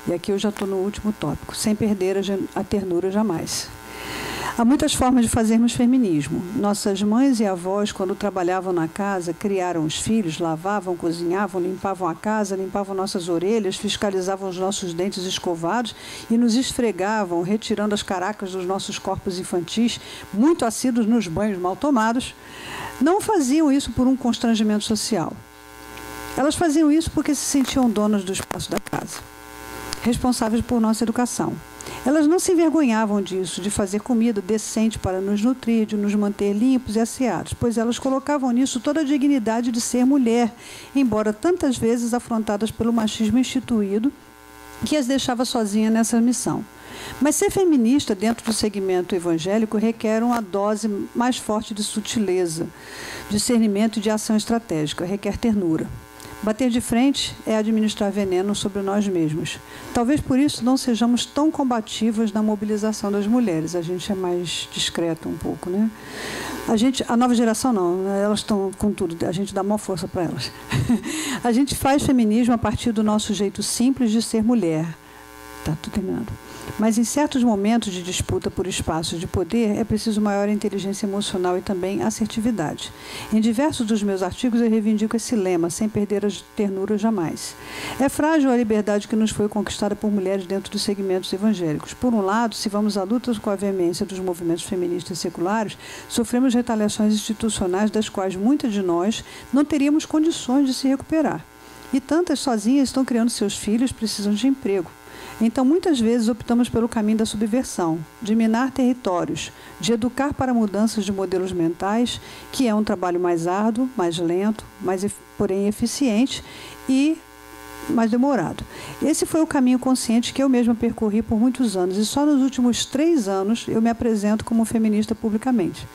E aqui eu já estou no último tópico, sem perder a ternura jamais. Há muitas formas de fazermos feminismo. Nossas mães e avós, quando trabalhavam na casa, criaram os filhos, lavavam, cozinhavam, limpavam a casa, limpavam nossas orelhas, fiscalizavam os nossos dentes escovados e nos esfregavam, retirando as caracas dos nossos corpos infantis, muito assíduos nos banhos mal tomados. Não faziam isso por um constrangimento social. Elas faziam isso porque se sentiam donas do espaço da casa, responsáveis por nossa educação. Elas não se envergonhavam disso, de fazer comida decente para nos nutrir, de nos manter limpos e asseados, pois elas colocavam nisso toda a dignidade de ser mulher, embora tantas vezes afrontadas pelo machismo instituído, que as deixava sozinha nessa missão. Mas ser feminista dentro do segmento evangélico requer uma dose mais forte de sutileza, discernimento e de ação estratégica, requer ternura. Bater de frente é administrar veneno sobre nós mesmos. Talvez por isso não sejamos tão combativas na mobilização das mulheres. A gente é mais discreta um pouco, né? A nova geração não, elas estão com tudo, a gente dá maior força para elas. A gente faz feminismo a partir do nosso jeito simples de ser mulher. Tá, tô terminando. Mas em certos momentos de disputa por espaços de poder, é preciso maior inteligência emocional e também assertividade. Em diversos dos meus artigos eu reivindico esse lema, sem perder a ternura jamais. É frágil a liberdade que nos foi conquistada por mulheres dentro dos segmentos evangélicos. Por um lado, se vamos à luta com a veemência dos movimentos feministas seculares, sofremos retaliações institucionais das quais muitas de nós não teríamos condições de se recuperar. E tantas sozinhas estão criando seus filhos, precisam de emprego. Então, muitas vezes, optamos pelo caminho da subversão, de minar territórios, de educar para mudanças de modelos mentais, que é um trabalho mais árduo, mais lento, porém eficiente e mais demorado. Esse foi o caminho consciente que eu mesma percorri por muitos anos, e só nos últimos 3 anos eu me apresento como feminista publicamente.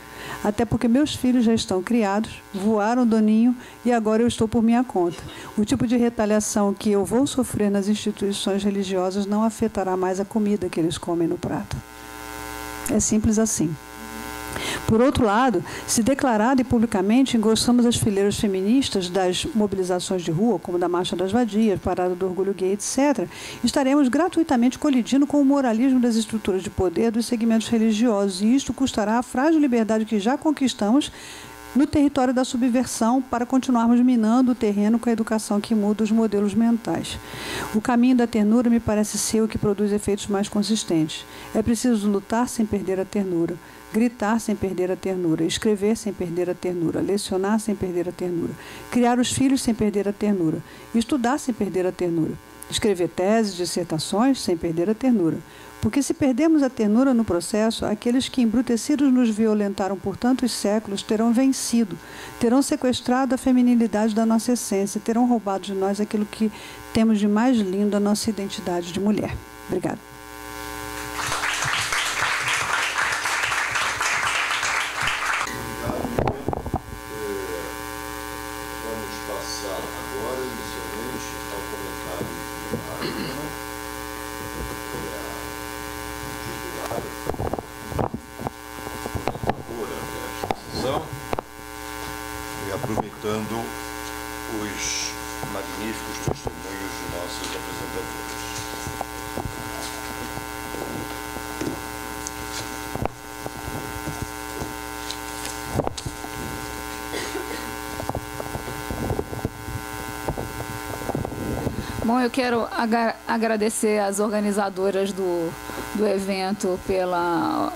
Até porque meus filhos já estão criados, voaram do ninho e agora eu estou por minha conta. O tipo de retaliação que eu vou sofrer nas instituições religiosas não afetará mais a comida que eles comem no prato. É simples assim. Por outro lado, se declarada e publicamente engrossamos as fileiras feministas das mobilizações de rua, como da Marcha das Vadias, Parada do Orgulho Gay, etc., estaremos gratuitamente colidindo com o moralismo das estruturas de poder dos segmentos religiosos, e isto custará a frágil liberdade que já conquistamos no território da subversão para continuarmos minando o terreno com a educação que muda os modelos mentais. O caminho da ternura me parece ser o que produz efeitos mais consistentes. É preciso lutar sem perder a ternura, gritar sem perder a ternura, escrever sem perder a ternura, lecionar sem perder a ternura, criar os filhos sem perder a ternura, estudar sem perder a ternura, escrever teses, dissertações sem perder a ternura. Porque se perdermos a ternura no processo, aqueles que embrutecidos nos violentaram por tantos séculos terão vencido, terão sequestrado a feminilidade da nossa essência, terão roubado de nós aquilo que temos de mais lindo, a nossa identidade de mulher. Obrigada. E aproveitando os magníficos testemunhos de nossos apresentadores. Bom, eu quero agradecer às organizadoras do evento pela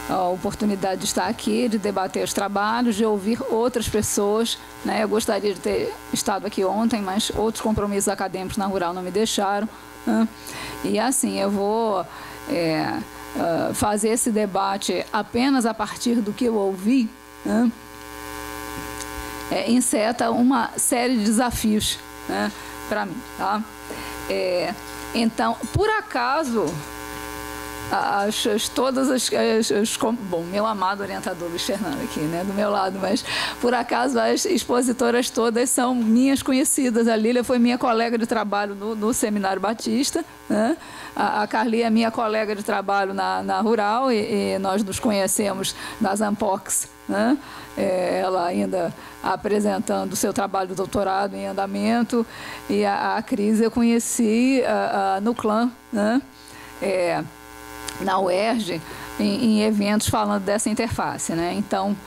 a oportunidade de estar aqui, de debater os trabalhos, de ouvir outras pessoas, né? Eu gostaria de ter estado aqui ontem, mas outros compromissos acadêmicos na Rural não me deixaram, né? E assim, eu vou fazer esse debate apenas a partir do que eu ouvi, né? Enceta uma série de desafios, né, para mim, tá? Então, por acaso, bom, meu amado orientador Luiz Fernando aqui, né, do meu lado, mas por acaso as expositoras todas são minhas conhecidas. A Lília foi minha colega de trabalho no Seminário Batista, né? A Carli é minha colega de trabalho na Rural e nós nos conhecemos nas Ampox, né? Ela ainda apresentando o seu trabalho de doutorado em andamento, e a Cris eu conheci no CLAN, né? Na UERJ, em eventos falando dessa interface, né? Então,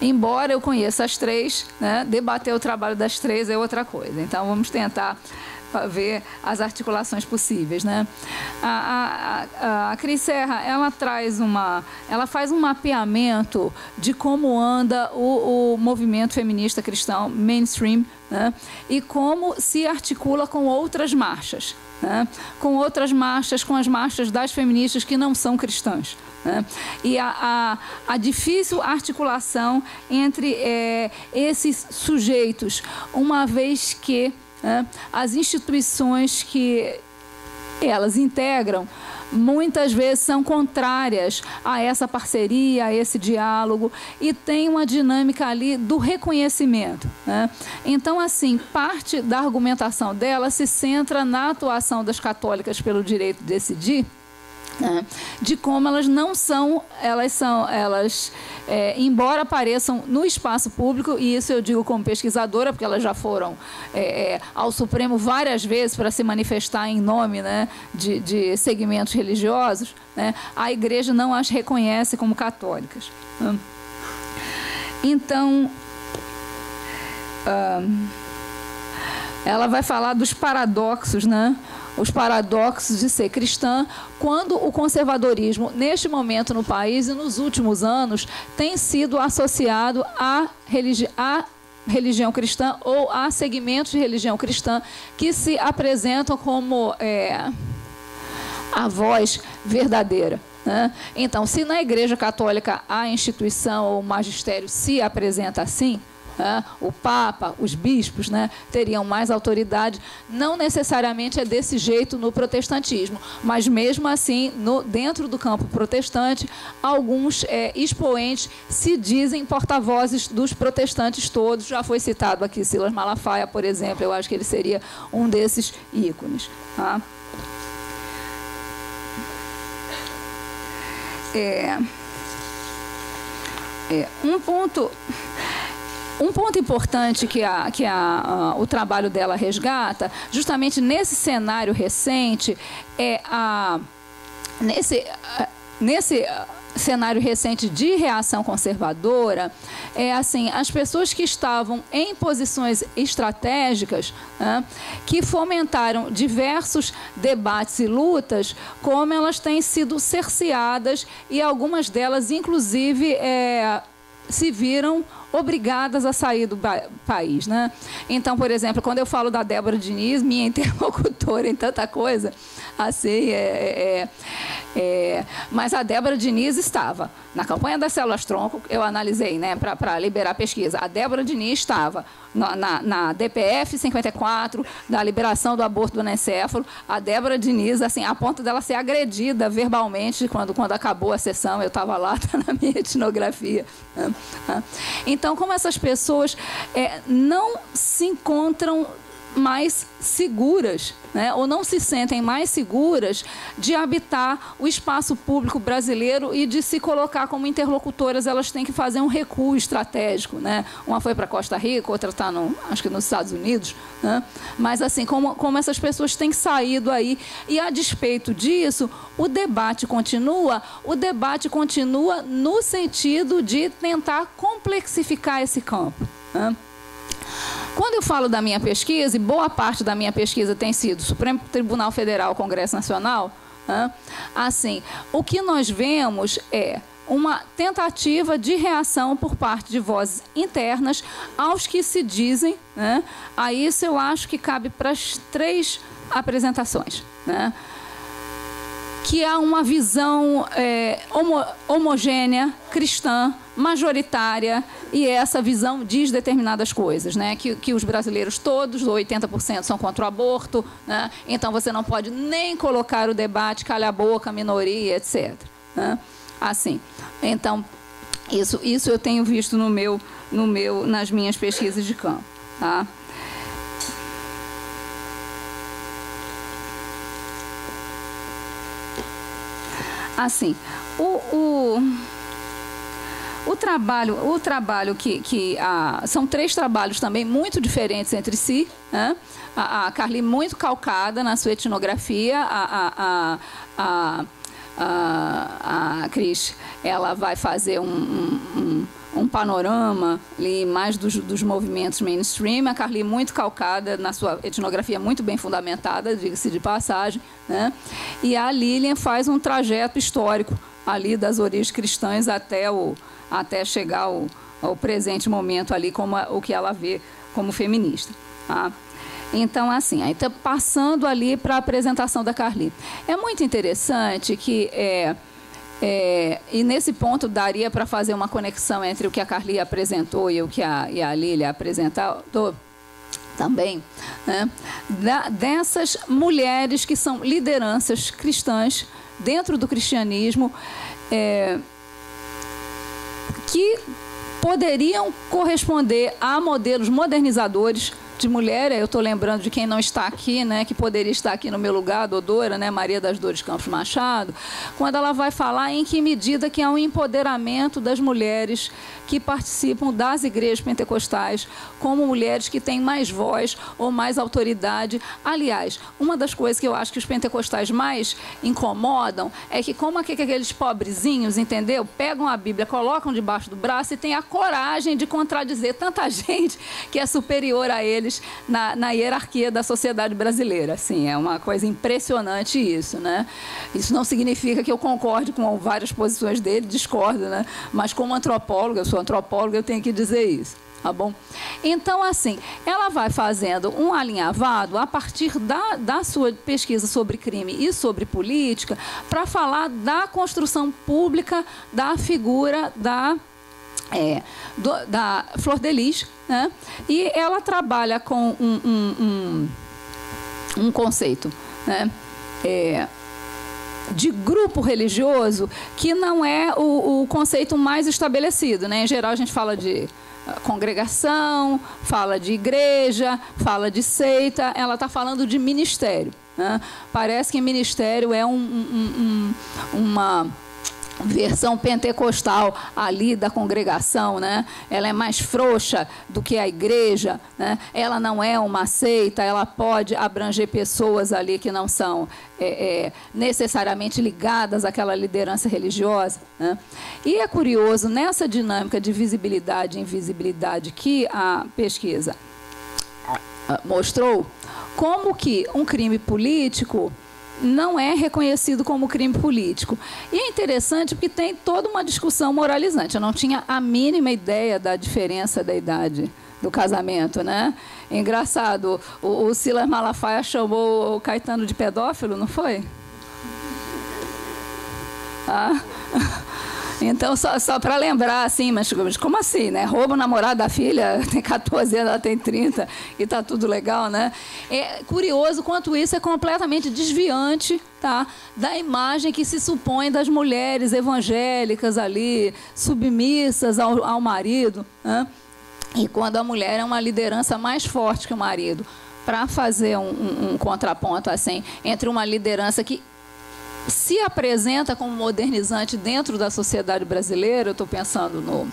embora eu conheça as três, né, debater o trabalho das três é outra coisa. Então, vamos tentar ver as articulações possíveis, né? A Cris Serra, ela faz um mapeamento de como anda o movimento feminista cristão mainstream, né? E como se articula com outras marchas, né? Com outras marchas, com as marchas das feministas que não são cristãs, né? E a difícil articulação entre esses sujeitos, uma vez que as instituições que elas integram muitas vezes são contrárias a essa parceria, a esse diálogo, e tem uma dinâmica ali do reconhecimento, né? Então, assim, parte da argumentação dela se centra na atuação das católicas pelo direito de decidir, de como elas não são, embora apareçam no espaço público, e isso eu digo como pesquisadora, porque elas já foram ao Supremo várias vezes para se manifestar em nome, né, de segmentos religiosos, né, a Igreja não as reconhece como católicas, né? Então, ela vai falar dos paradoxos, né? Os paradoxos de ser cristã, quando o conservadorismo, neste momento no país e nos últimos anos, tem sido associado à religião cristã ou a segmentos de religião cristã que se apresentam como a voz verdadeira, né? Então, se na Igreja Católica a instituição ou o magistério se apresenta assim, o Papa, os bispos, né, teriam mais autoridade. Não necessariamente é desse jeito no protestantismo, mas mesmo assim, dentro do campo protestante, alguns expoentes se dizem porta-vozes dos protestantes todos. Já foi citado aqui Silas Malafaia, por exemplo, eu acho que ele seria um desses ícones, tá? Um ponto importante que o trabalho dela resgata, justamente nesse cenário recente, nesse cenário recente de reação conservadora, assim, as pessoas que estavam em posições estratégicas, né, que fomentaram diversos debates e lutas, como elas têm sido cerceadas, e algumas delas, inclusive, se viram obrigadas a sair do país, né? Então, por exemplo, quando eu falo da Débora Diniz, minha interlocutora em tanta coisa, assim, mas a Débora Diniz estava na campanha das células-tronco, eu analisei, né, para liberar a pesquisa. A Débora Diniz estava na DPF 54, da liberação do aborto do anencéfalo. A Débora Diniz, assim, a ponto dela ser agredida verbalmente quando acabou a sessão, eu estava lá, tá na minha etnografia, né? Então, como essas pessoas não se encontram mais seguras, né, ou não se sentem mais seguras de habitar o espaço público brasileiro e de se colocar como interlocutoras, elas têm que fazer um recuo estratégico, né? Uma foi para Costa Rica, outra está, acho que nos Estados Unidos, né? Mas, assim, como essas pessoas têm saído aí, e a despeito disso, o debate continua no sentido de tentar complexificar esse campo, né? Quando eu falo da minha pesquisa, e boa parte da minha pesquisa tem sido Supremo Tribunal Federal, Congresso Nacional, assim, o que nós vemos é uma tentativa de reação por parte de vozes internas aos que se dizem, né? A isso eu acho que cabe para as 3 apresentações, né? Que há uma visão homogênea, cristã, majoritária, e essa visão diz determinadas coisas, né? Que os brasileiros todos, 80%, são contra o aborto, né? Então você não pode nem colocar o debate, calha a boca, minoria, etc. Né? Assim, então, isso eu tenho visto nas minhas pesquisas de campo. Tá? Assim, o trabalho que são 3 trabalhos também muito diferentes entre si, né? A Carli muito calcada na sua etnografia, a Cris, ela vai fazer um panorama ali mais dos movimentos mainstream, a Carli muito calcada na sua etnografia muito bem fundamentada, diga-se de passagem, né? E a Lilian faz um trajeto histórico ali das origens cristãs até chegar ao presente momento ali, como o que ela vê como feminista. Tá? Então, assim, aí tá passando ali para a apresentação da Carli. É muito interessante que, e nesse ponto daria para fazer uma conexão entre o que a Carli apresentou e o que a Lília apresentou também, né? Dessas mulheres que são lideranças cristãs dentro do cristianismo, que poderiam corresponder a modelos modernizadores de mulher. Eu estou lembrando de quem não está aqui, né, que poderia estar aqui no meu lugar, a Dodora, né, Maria das Dores Campos Machado, quando ela vai falar em que medida que há um empoderamento das mulheres que participam das igrejas pentecostais como mulheres que têm mais voz ou mais autoridade. Aliás, uma das coisas que eu acho que os pentecostais mais incomodam é que como aqueles pobrezinhos, entendeu? Pegam a Bíblia, colocam debaixo do braço e têm a coragem de contradizer tanta gente que é superior a eles na hierarquia da sociedade brasileira. Assim, é uma coisa impressionante isso, né? Isso não significa que eu concorde com várias posições dele, discordo, né? Mas como antropóloga, eu sou antropóloga, eu tenho que dizer isso. Tá bom? Então, assim, ela vai fazendo um alinhavado a partir da sua pesquisa sobre crime e sobre política para falar da construção pública da figura da Flor de Lis, né? E ela trabalha com um conceito, né? De grupo religioso que não é o conceito mais estabelecido, né? Em geral, a gente fala de congregação, fala de igreja, fala de seita. Ela está falando de ministério, né? Parece que ministério é uma versão pentecostal ali da congregação, né? Ela é mais frouxa do que a igreja, né? Ela não é uma seita, ela pode abranger pessoas ali que não são necessariamente ligadas àquela liderança religiosa, né? E é curioso, nessa dinâmica de visibilidade e invisibilidade que a pesquisa mostrou, como que um crime político não é reconhecido como crime político. E é interessante porque tem toda uma discussão moralizante. Eu não tinha a mínima ideia da diferença da idade do casamento, né? Engraçado, o Silas Malafaia chamou o Caetano de pedófilo, não foi? Ah. Então, só para lembrar, assim, mas como assim, né? Rouba o namorado da filha, tem 14 anos, ela tem 30, e está tudo legal, né? É curioso quanto isso é completamente desviante, tá, da imagem que se supõe das mulheres evangélicas ali, submissas ao marido, né? E quando a mulher é uma liderança mais forte que o marido, para fazer um contraponto, assim, entre uma liderança que se apresenta como modernizante dentro da sociedade brasileira. Eu estou pensando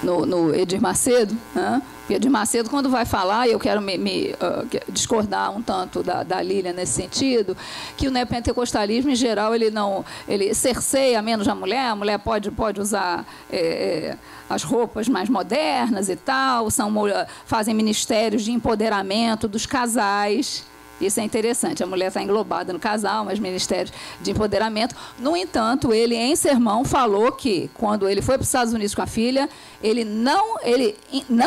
no Edir Macedo, né? E Edir Macedo, quando vai falar, e eu quero discordar um tanto da Lília nesse sentido, que o neopentecostalismo, em geral, ele cerceia menos a mulher pode usar as roupas mais modernas e tal, fazem ministérios de empoderamento dos casais. Isso é interessante, a mulher está englobada no casal, mas ministérios de empoderamento. No entanto, ele, em sermão, falou que, quando ele foi para os Estados Unidos com a filha, ele não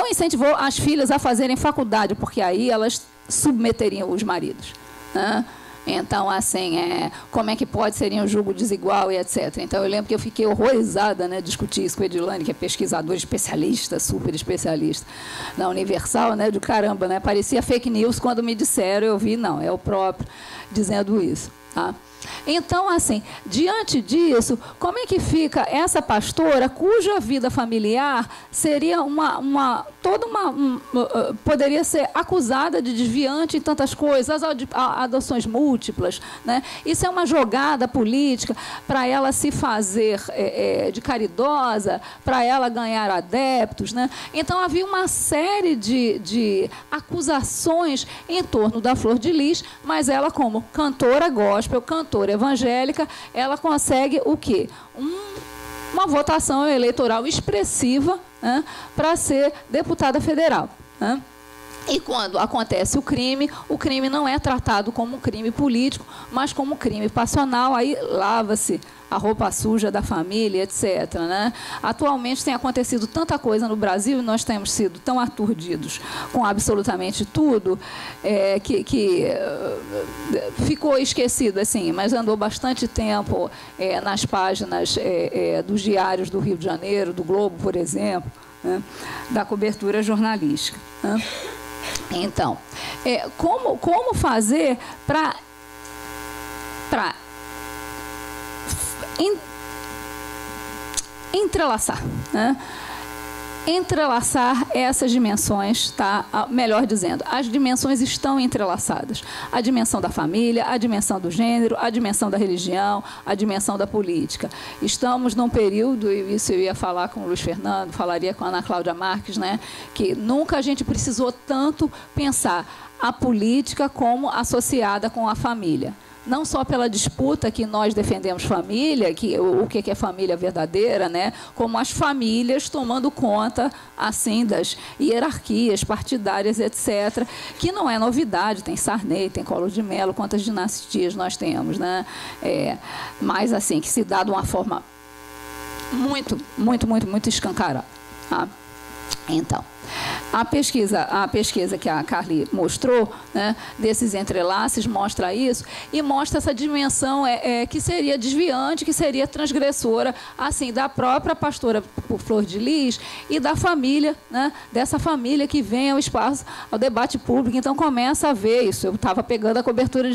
incentivou as filhas a fazerem faculdade, porque aí elas submeteriam os maridos, né? Então, assim, como é que pode ser um julgo desigual e etc. Então, eu lembro que eu fiquei horrorizada, né, discutir isso com a Edilane, que é pesquisadora especialista, super especialista, na Universal, né, de caramba, né, parecia fake news quando me disseram, eu vi, não, é o próprio dizendo isso, tá? Então, assim, diante disso, como é que fica essa pastora cuja vida familiar seria poderia ser acusada de desviante em tantas coisas, adoções múltiplas, né? Isso é uma jogada política para ela se fazer de caridosa, para ela ganhar adeptos, né? Então, havia uma série de acusações em torno da Flor de Lis, mas ela, como cantora gospel, cantora evangélica, ela consegue o quê? Uma votação eleitoral expressiva, né, para ser deputada federal, né? E quando acontece o crime não é tratado como um crime político, mas como um crime passional, aí lava-se a roupa suja da família, etc., né? Atualmente tem acontecido tanta coisa no Brasil e nós temos sido tão aturdidos com absolutamente tudo, que ficou esquecido, assim, mas andou bastante tempo nas páginas dos diários do Rio de Janeiro, do Globo, por exemplo, né? Da cobertura jornalística, né? Então, como fazer para entrelaçar, né? Entrelaçar essas dimensões, tá? Melhor dizendo, as dimensões estão entrelaçadas. A dimensão da família, a dimensão do gênero, a dimensão da religião, a dimensão da política. Estamos num período, e isso eu ia falar com o Luiz Fernando, falaria com a Ana Cláudia Marques, né? Que nunca a gente precisou tanto pensar a política como associada com a família. Não só pela disputa que nós defendemos família, o que é família verdadeira, né? Como as famílias tomando conta assim das hierarquias partidárias, etc., que não é novidade, tem Sarney, tem Collor de Mello, quantas dinastias nós temos, né? Mas assim, que se dá de uma forma muito, muito, muito, muito escancarada, tá? Então, a pesquisa que a Carly mostrou, né, desses entrelaces, mostra isso e mostra essa dimensão que seria desviante, que seria transgressora, assim, da própria pastora Flor de Lis e da família, né, dessa família que vem ao espaço, ao debate público. Então, começa a ver isso. Eu estava pegando a cobertura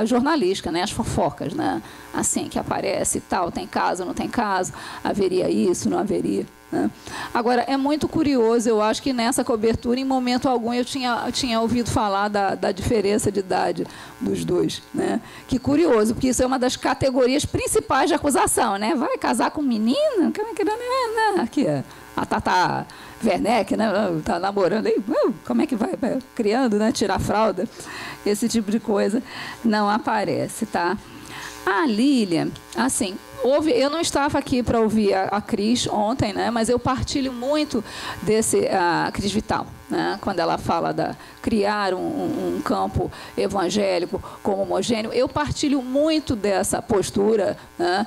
jornalística, né, as fofocas, né, assim, que aparece e tal, tem caso, não tem caso, haveria isso, não haveria, né? Agora, é muito curioso, eu acho que nessa cobertura, em momento algum, eu tinha ouvido falar da diferença de idade dos dois, né? Que curioso, porque isso é uma das categorias principais de acusação, né? Vai casar com menina? Aqui, a Tata Werneck, né? Tá namorando aí, como é que vai criando, né? Tirar a fralda, esse tipo de coisa não aparece, tá? A Lília, assim, eu não estava aqui para ouvir a Cris ontem, né, mas eu partilho muito a Cris Vital, né, quando ela fala criar um campo evangélico como homogêneo. Eu partilho muito dessa postura, né,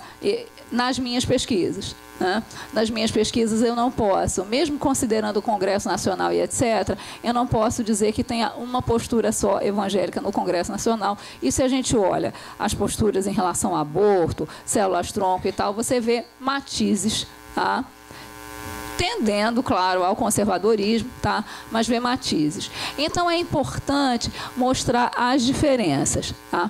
nas minhas pesquisas. Né? Nas minhas pesquisas eu não posso, mesmo considerando o Congresso Nacional e etc., eu não posso dizer que tenha uma postura só evangélica no Congresso Nacional. E se a gente olha as posturas em relação ao aborto, células-tronco e tal, você vê matizes, tá? Tendendo, claro, ao conservadorismo, tá? Mas vê matizes. Então, é importante mostrar as diferenças, tá?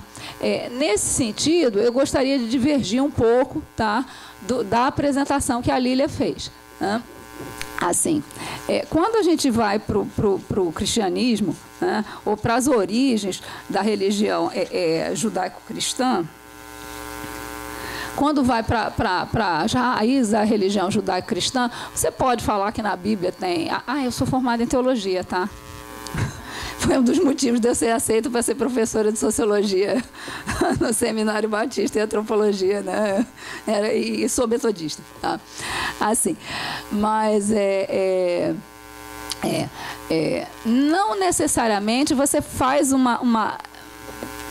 Nesse sentido, eu gostaria de divergir um pouco, tá, da apresentação que a Lília fez, né? Assim, quando a gente vai para o cristianismo, né, ou para as origens da religião judaico-cristã, Quando vai para a raiz da religião judaico-cristã, você pode falar que na Bíblia tem... eu sou formada em teologia, tá? Foi um dos motivos de eu ser aceita para ser professora de sociologia no Seminário Batista e Antropologia, né? E sou metodista, tá? Assim, mas não necessariamente você faz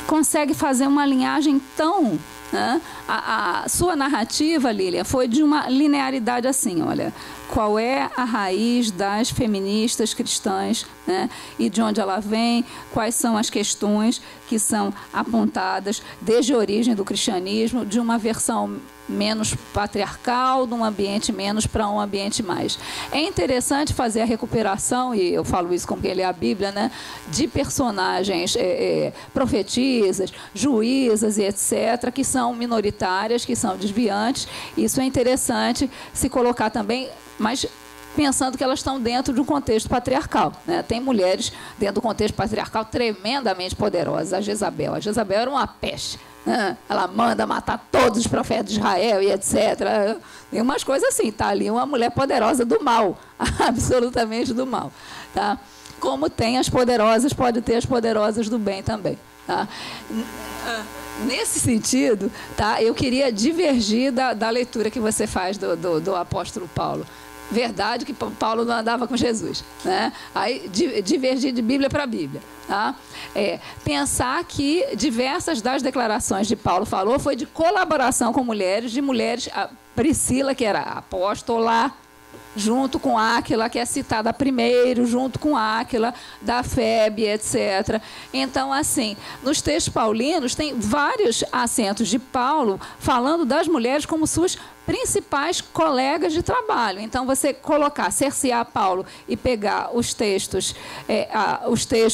consegue fazer uma linhagem tão... Né? A sua narrativa, Lília, foi de uma linearidade assim, olha, qual é a raiz das feministas cristãs, né? E de onde ela vem, quais são as questões que são apontadas desde a origem do cristianismo, de uma versão menos patriarcal, de um ambiente menos para um ambiente mais. É interessante fazer a recuperação, e eu falo isso como quem lê a Bíblia, né, de personagens profetisas, juízas e etc., que são minoritárias, que são desviantes. Isso é interessante se colocar também, mas pensando que elas estão dentro de um contexto patriarcal, né? Tem mulheres dentro do contexto patriarcal tremendamente poderosas. A Jezabel era uma peste. Ela manda matar todos os profetas de Israel e etc. Tem umas coisas assim, está ali uma mulher poderosa do mal, absolutamente do mal. Tá? Como tem as poderosas, pode ter as poderosas do bem também. Tá? Nesse sentido, tá, eu queria divergir da leitura que você faz do apóstolo Paulo. Verdade que Paulo não andava com Jesus, né? Aí divergir de Bíblia para Bíblia, tá? Pensar que diversas das declarações de Paulo falou foi de colaboração com mulheres, a Priscila, que era apóstola, junto com Áquila, que é citada primeiro, junto com Áquila, da Febe, etc. Então, assim, nos textos paulinos tem vários acentos de Paulo falando das mulheres como suas principais colegas de trabalho. Então, você cercear Paulo e pegar os textos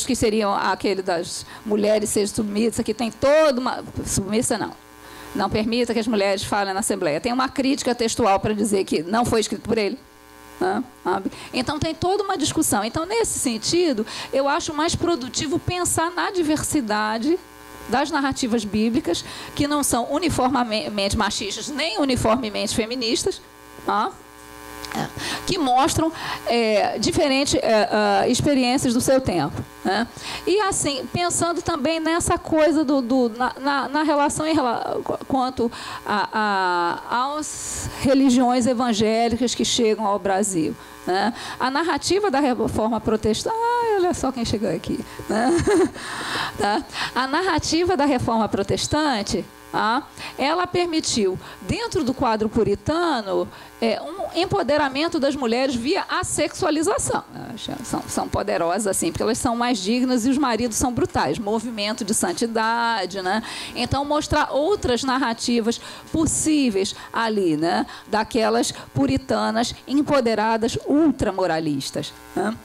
que seriam aquele das mulheres sejam submissas, que tem toda uma... Submissa, não permita que as mulheres falem na Assembleia. Tem uma crítica textual para dizer que não foi escrito por ele. Então tem toda uma discussão. Então, nesse sentido, eu acho mais produtivo pensar na diversidade das narrativas bíblicas, que não são uniformemente machistas nem uniformemente feministas, que mostram diferentes experiências do seu tempo, né? E assim, pensando também nessa coisa na relação quanto às religiões evangélicas que chegam ao Brasil, né? A narrativa da reforma protestante... olha só quem chegou aqui, né? Tá? A narrativa da reforma protestante... ela permitiu, dentro do quadro puritano, um empoderamento das mulheres via a sexualização. São poderosas, assim, porque elas são mais dignas e os maridos são brutais. Movimento de santidade, né? Então, mostrar outras narrativas possíveis ali, né? Daquelas puritanas empoderadas ultramoralistas, né?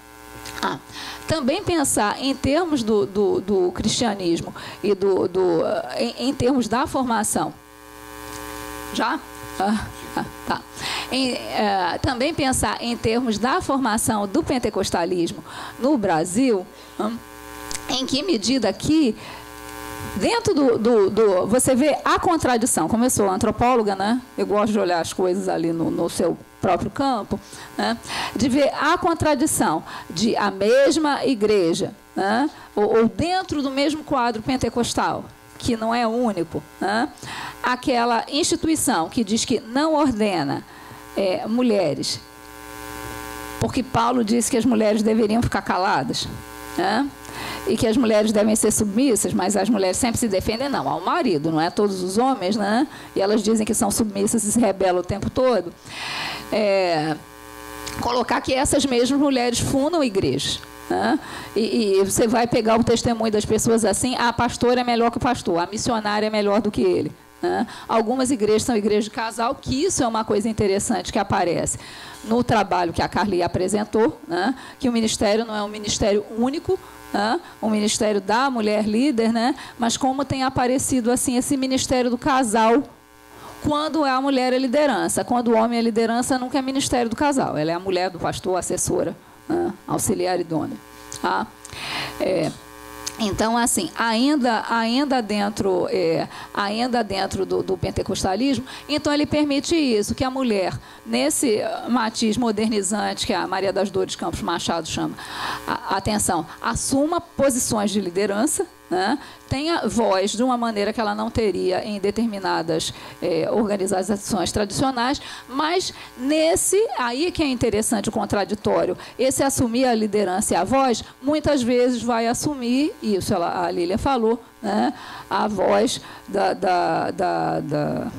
Também pensar em termos do cristianismo e em termos da formação. Já? Tá. Também pensar em termos da formação do pentecostalismo no Brasil, em que medida que dentro você vê a contradição. Como eu sou antropóloga, né? Eu gosto de olhar as coisas ali no seu próprio campo, né? De ver a contradição de a mesma igreja, né? ou dentro do mesmo quadro pentecostal, que não é único, né? Aquela instituição que diz que não ordena mulheres, porque Paulo disse que as mulheres deveriam ficar caladas, né? E que as mulheres devem ser submissas, mas as mulheres sempre se defendem, não, ao marido, não é todos os homens, né? E elas dizem que são submissas e se rebelam o tempo todo. Colocar que essas mesmas mulheres fundam igrejas, né? E você vai pegar o testemunho das pessoas assim, a pastora é melhor que o pastor, a missionária é melhor do que ele, né? Algumas igrejas são igrejas de casal, que isso é uma coisa interessante que aparece no trabalho que a Carli apresentou, né? Que o ministério não é um ministério único, o ministério da mulher líder, né? Mas como tem aparecido assim esse ministério do casal, quando a mulher é liderança. Quando o homem é liderança, nunca é ministério do casal, ela é a mulher do pastor, assessora, né? Auxiliar idônea. Então, assim, ainda dentro do pentecostalismo, então ele permite isso, que a mulher, nesse matiz modernizante que a Maria das Dores Campos Machado chama atenção, assuma posições de liderança, né? Tenha voz de uma maneira que ela não teria em determinadas organizações tradicionais, mas nesse, aí que é interessante o contraditório, esse assumir a liderança e a voz, muitas vezes vai assumir, isso a Lília falou, né? A voz da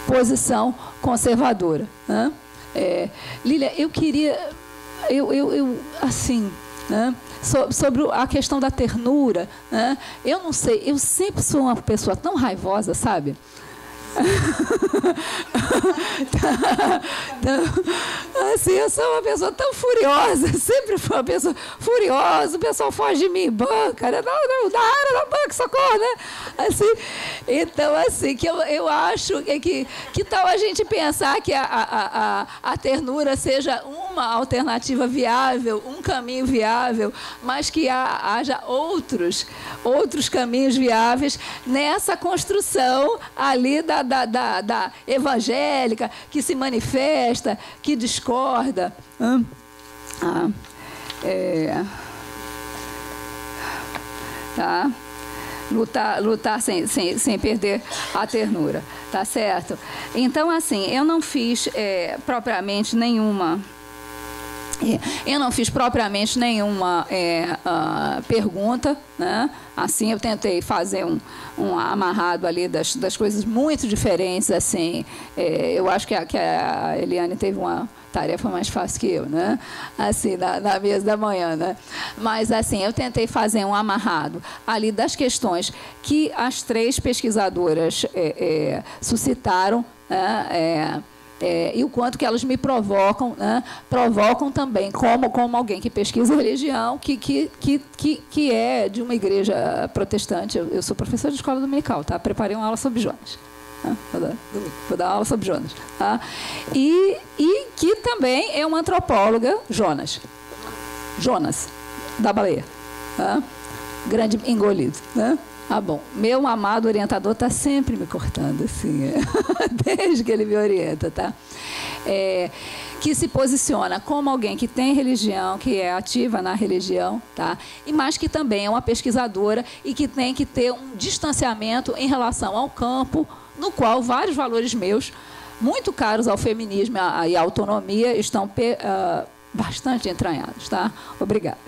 posição conservadora, né? Lília, eu queria, assim, né? Sobre a questão da ternura, né? Eu não sei, eu sempre sou uma pessoa tão raivosa, sabe? Assim, eu sou uma pessoa tão furiosa, sempre fui uma pessoa furiosa, o pessoal foge de mim, banca, né? Não, da área da banca, socorro, né? Assim, então, assim, que eu acho que tal a gente pensar que a ternura seja uma alternativa viável, um caminho viável, mas que haja outros caminhos viáveis nessa construção ali da evangélica, que se manifesta, que discorda. Tá? Lutar sem perder a ternura, tá certo? Então, assim, eu não fiz propriamente nenhuma pergunta, né? Assim, eu tentei fazer um amarrado ali das coisas muito diferentes, assim. Eu acho que a Eliane teve uma tarefa mais fácil que eu, né? Assim, na mesa da manhã, né? Mas, assim, eu tentei fazer um amarrado ali das questões que as três pesquisadoras suscitaram, né? E o quanto que elas me provocam, né? Provocam também como alguém que pesquisa religião, que é de uma igreja protestante. Eu sou professora de escola dominical, tá? Preparei uma aula sobre Jonas. Vou dar aula sobre Jonas. Tá? E que também é uma antropóloga, Jonas, da baleia. Tá? Grande engolido, né? Bom, meu amado orientador está sempre me cortando, assim, desde que ele me orienta, tá? Que se posiciona como alguém que tem religião, que é ativa na religião, tá? Mas que também é uma pesquisadora e que tem que ter um distanciamento em relação ao campo, no qual vários valores meus, muito caros ao feminismo e à autonomia, estão bastante entranhados, tá? Obrigada.